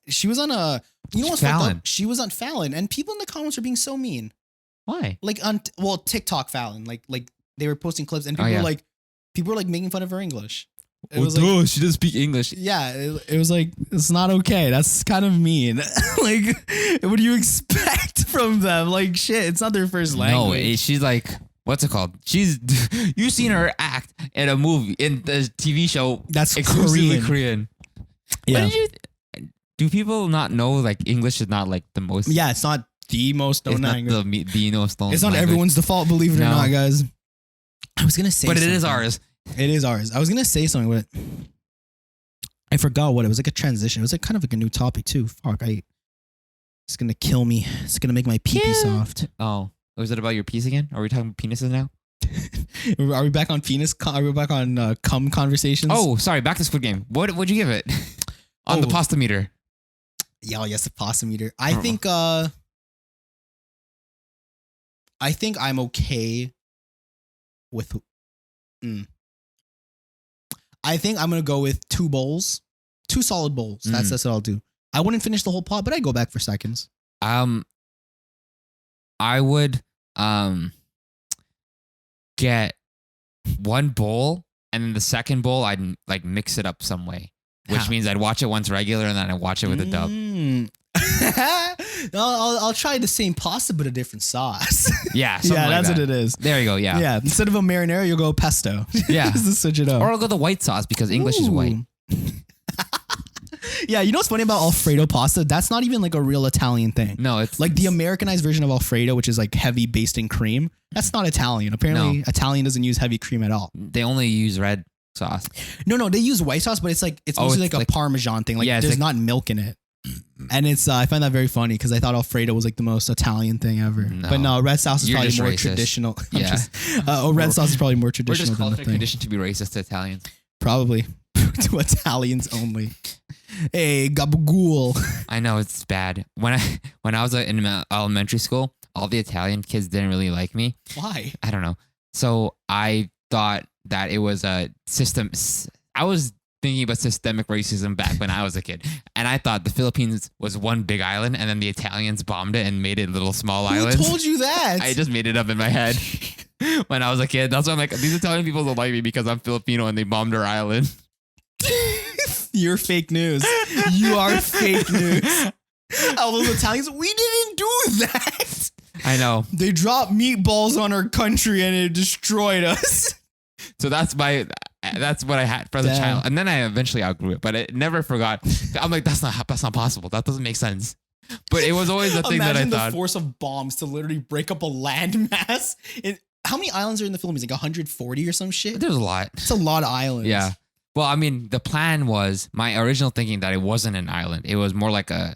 she was on what's Fallon. She was on Fallon, and people in the comments are being so mean. Why? Like on TikTok Fallon, like they were posting clips, and people were like making fun of her English. It was like, she doesn't speak English. Yeah, it was like, it's not okay. That's kind of mean. Like, what do you expect from them? Like, shit, it's not their first language. No, she's like, what's it called? You've seen her act in a movie, in the TV show that's exclusively Korean. Yeah. Do people not know like English is not like the most? Yeah, it's not the most known language. The most known. It's not everyone's default, believe it or not, guys. I was gonna say, but it is ours. It is ours. I was gonna say something, but I forgot what it was. Like a transition. It was like kind of like a new topic too. Fuck, it's gonna kill me. It's gonna make my pee soft. Oh, was it about your piece again? Are we talking penises now? Are we back on penis? Are we back on cum conversations? Oh, sorry. Back to Squid Game. What'd you give it on the pasta meter? Yeah, yes, the pasta meter. I think I'm okay with. I think I'm gonna go with 2 bowls, 2 solid bowls. That's what I'll do. I wouldn't finish the whole pot, but I go back for seconds. I would get 1 bowl, and then the second bowl I'd like mix it up some way, which means I'd watch it once regular, and then I'd watch it with a dub. I'll try the same pasta but a different sauce. Yeah, that's what it is. There you go. Yeah, yeah. Instead of a marinara, you'll go pesto. Yeah, just to switch it up. Or I'll go the white sauce because English is white. Yeah, you know what's funny about Alfredo pasta? That's not even like a real Italian thing. No, it's like the Americanized version of Alfredo, which is like heavy based in cream. That's not Italian. Apparently, Italian doesn't use heavy cream at all. They only use red sauce. No, they use white sauce, but it's mostly like a Parmesan thing. Like there's not milk in it. And it's I find that very funny because I thought Alfredo was like the most Italian thing ever. No. But no, red sauce is probably more traditional. Yeah. Red sauce is probably more traditional. We're just culture conditioned to be racist to Italians. Probably. To Italians only. Hey, gabagool. I know it's bad. When I was in elementary school, all the Italian kids didn't really like me. Why? I don't know. So I thought that it was a system. I was thinking about systemic racism back when I was a kid, and I thought the Philippines was one big island, and then the Italians bombed it and made it little small islands. Who told you that? I just made it up in my head when I was a kid. That's why I'm like, these Italian people don't like me because I'm Filipino and they bombed our island. You're fake news. You are fake news. All those Italians, we didn't do that. I know. They dropped meatballs on our country and it destroyed us. So that's what I had for the child. And then I eventually outgrew it, but it never forgot. I'm like, that's not possible. That doesn't make sense. But it was always the thing that I thought. Imagine the force of bombs to literally break up a landmass. How many islands are in the Philippines? Like 140 or some shit? There's a lot. It's a lot of islands. Yeah. Well, I mean, the plan was my original thinking that it wasn't an island. It was more like a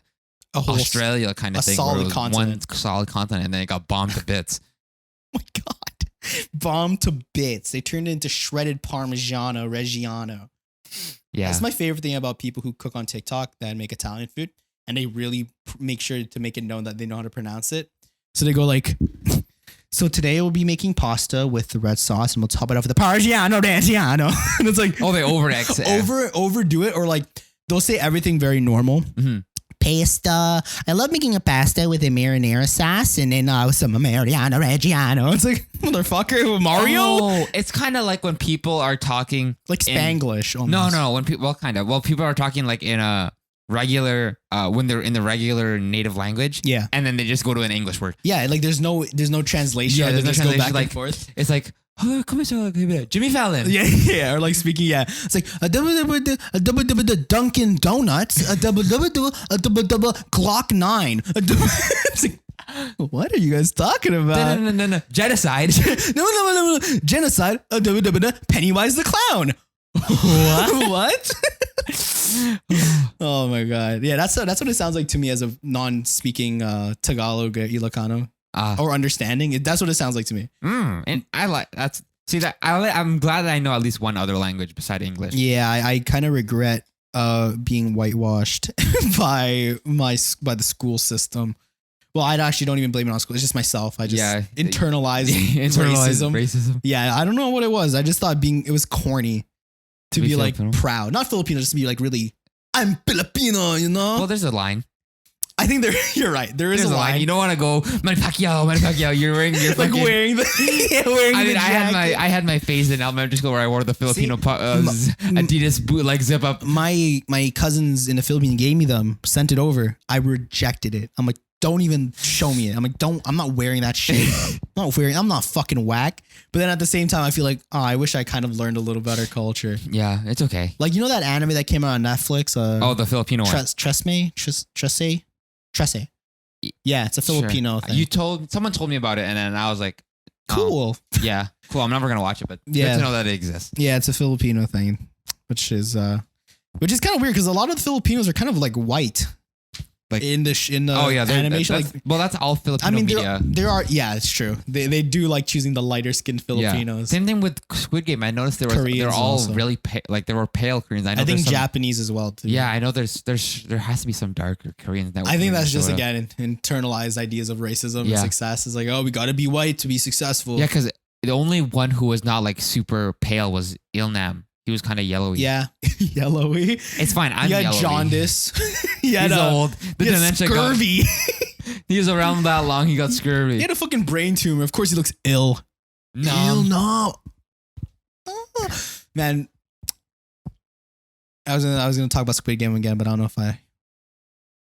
whole Australia kind of thing. Solid continent. One solid continent, and then it got bombed to bits. Oh my God. Bombed to bits. They turned it into shredded Parmigiano Reggiano. Yeah. That's my favorite thing about people who cook on TikTok that make Italian food. And they really make sure to make it known that they know how to pronounce it. So they go like, so today we'll be making pasta with the red sauce and we'll top it off with the Parmigiano Reggiano. And it's like, oh, they overdo it. Overdo it, or like they'll say everything very normal. Mhm. Pasta. I love making a pasta with a marinara sauce and then some Mariano Reggiano. It's like, motherfucker, Mario? Oh, it's kind of like when people are talking Like in- Spanglish almost. No, when people, well, kind of. Well, people are talking like in a regular, when they're in the regular native language. Yeah. And then they just go to an English word. Yeah, like there's no translation. Yeah, They there's no just go translation, back like- and forth. It's like, oh, come on, Jimmy Fallon. Yeah, or like speaking, yeah. It's like a double Dunkin' Donuts, a double Glock 9. It's like, what are you guys talking about? No. Genocide. No. Genocide, a double Pennywise the Clown. What? Oh my god. Yeah, that's what it sounds like to me as a non-speaking Tagalog Ilocano or understanding. That's what it sounds like to me. And I like that's. See that I'm glad that I know at least one other language beside English. Yeah, I kind of regret being whitewashed by the school system. Well, I actually don't even blame it on school. It's just myself. I just internalized racism. Yeah, I don't know what it was. I just thought it was corny to be like Filipino? proud. Not Filipino, just to be like really, I'm Filipino, you know? Well, there's a line. I think you're right. There's a line. You don't want to go Manny Pacquiao. You're wearing your like fucking, wearing the wearing I the mean, jacket. I had my phase in elementary school where I wore the Filipino Adidas boot like zip up. My cousins in the Philippines gave me them, sent it over. I rejected it. I'm like, don't even show me it. I'm like, I'm not wearing that shit. I'm not fucking whack. But then at the same time, I feel like, I wish I kind of learned a little better culture. Yeah, it's okay. Like, you know that anime that came out on Netflix? The Filipino one. Tresse. Yeah, it's a Filipino thing. Someone told me about it, and then I was like, Cool. Yeah, cool. I'm never gonna watch it, but Yeah. good to know that it exists. Yeah, it's a Filipino thing, which is kind of weird because a lot of the Filipinos are kind of like white, Like- in the animation. That's all Filipino I mean, media. there are. Yeah, it's true. They do like choosing the lighter skinned Filipinos. Same thing with Squid Game. I noticed they're Koreans all also. really like there were pale Koreans. I know I think there's some- Japanese as well too. Yeah, I know there has to be some darker Koreans. That I think would that's just show up. again internalized ideas of racism and Yeah. success. It's like, oh, we got to be white to be successful. Yeah, because the only one who was not like super pale was Ilnam. He was kind of yellowy. Yeah, yellowy. It's fine. I'm He had yellowy. jaundice. He had He's old. The he had dementia scurvy. He was around that long. He got scurvy. He had a fucking brain tumor. Of course, he looks ill. No. No. Man, I was gonna talk about Squid Game again, but I don't know if I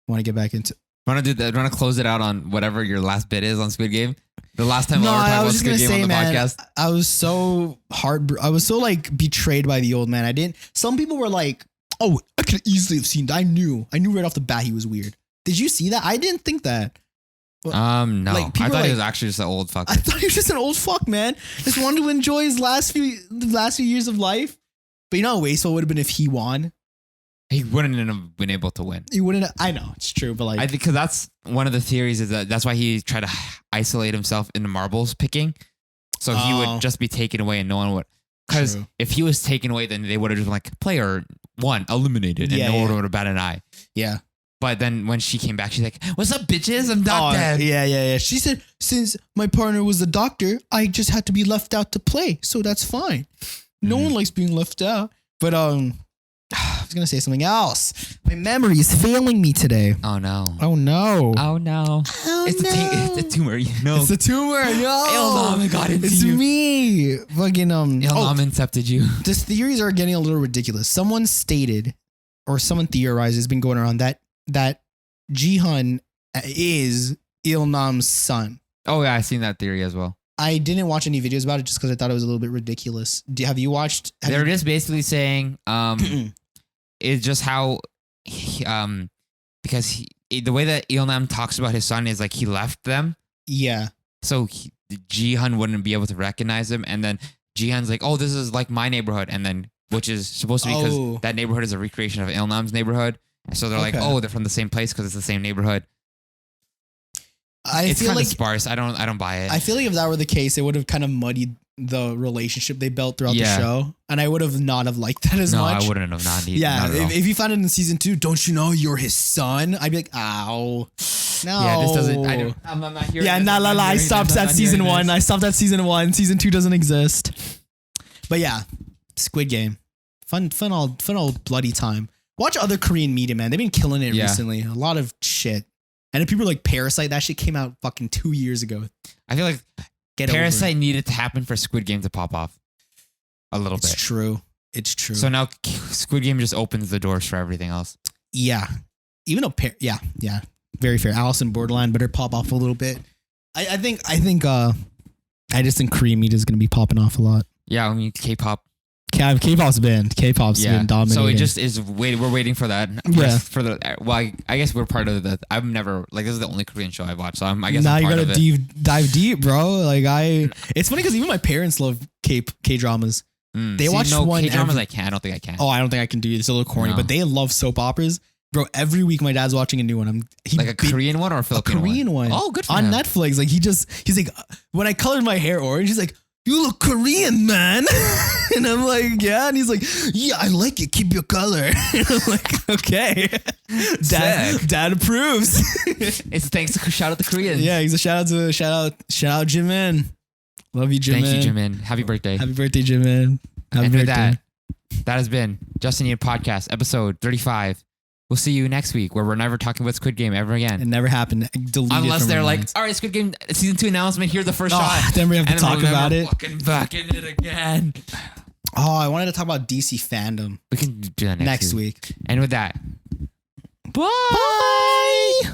want to get back into. Want to do that? Want to close it out on whatever your last bit is on Squid Game? The last time No, I I ever was talked just about gonna Squid Game say, on the man, podcast. I was so I was so like betrayed by the old man. I didn't. Some people were like, "Oh, I could easily have seen that. I knew right off the bat he was weird." Did you see that? I didn't think that. No. like, I people thought he like- was actually just an old fucker. I thought he was just an old fuck, man. Just wanted to enjoy his last few years of life. But you know how wasteful it would have been if he won. He wouldn't have been able to win. He wouldn't. I know it's true, but like, I think because that's one of the theories is that's why he tried to isolate himself in the marbles picking, so he Oh. would just be taken away and no one would. Because True. if he was taken away, then they would have just been like player one eliminated, and Yeah, no one yeah. would have batted an eye. yeah. But then when she came back, she's like, "What's up, bitches? I'm not Oh, dead." yeah. She said, since my partner was the doctor, I just had to be left out to play, so that's fine. No one likes being left out. But I was gonna say something else. My memory is failing me today. Oh no! Oh no! Oh no! It's a tumor. You know. It's a tumor. No, Ilnam got into it's you. me. Fucking Ilnam incepted you. the theories are getting a little ridiculous. Someone stated, or someone theorized, has been going around that Jihan is Ilnam's son. Oh yeah, I seen that theory as well. I didn't watch any videos about it just because I thought it was a little bit ridiculous. Have you watched? They're just basically saying, it's just how, because the way that Ilnam talks about his son is like he left them, Yeah. so Jihan wouldn't be able to recognize him, and then Jihan's like, "Oh, this is like my neighborhood," and then which is supposed to be because Oh. that neighborhood is a recreation of Ilnam's neighborhood, so they're like, Okay. "Oh, they're from the same place because it's the same neighborhood." I It's feel kind of like sparse. I don't buy it. I feel like if that were the case, it would have kind of muddied the relationship they built throughout Yeah. the show, and I would have not have liked that as no, much. I wouldn't have not. Yeah, not at all. if you found it in season 2, don't you know you're his son? I'd be like, ow, no. Yeah, this doesn't. I'm not hearing. Yeah, this, nah, I'm la not la. I hearing this, stopped I'm at not season hearing 1. this. I stopped at season 1. Season 2 doesn't exist. But yeah, Squid Game, fun old bloody time. Watch other Korean media, man. They've been killing it Yeah. recently. A lot of shit. And if people are like Parasite, that shit came out fucking 2 years ago. I feel like Get over it. Parasite needed to happen for Squid Game to pop off a little It's bit. true. It's true. So now Squid Game just opens the doors for everything else. yeah. Even though yeah. Very fair. Alice in Borderline better pop off a little bit. I just think Korean media is gonna be popping off a lot. Yeah, I mean K-pop. K-pop's been dominating. So it just is we're waiting for that. Yeah. For the I guess we're part of the. I've never this is the only Korean show I've watched. So I guess now I'm you part gotta of it. dive deep, bro. It's funny because even my parents love K dramas. They watch one. K-dramas. I don't think I can. Oh, I don't think I can do it. It's a little corny, No. but they love soap operas, bro. Every week my dad's watching a new one. Like a Korean one or a Filipino Korean one. Oh, good for on him. Netflix. Like he's like, when I colored my hair orange, he's like, you look Korean, man. And I'm like, yeah. And he's like, yeah, I like it. Keep your color. And I'm like, okay. Dad approves. It's thanks to shout out the Koreans. Yeah, he's a shout out Jimin. Love you, Jimin. Thank you, Jimin. Happy birthday. Happy birthday, Jimin. Happy And birthday. with that has been Justin Ian Podcast, episode 35. We'll see you next week where we're never talking about Squid Game ever again. It never happened. Delete it Unless from they're our like, minds. all right, Squid Game season 2 announcement. Here's the first shot. Then we have to And talk then we're about never it. Fucking back in it again. Oh, I wanted to talk about DC fandom We can do that next week. And with that, bye.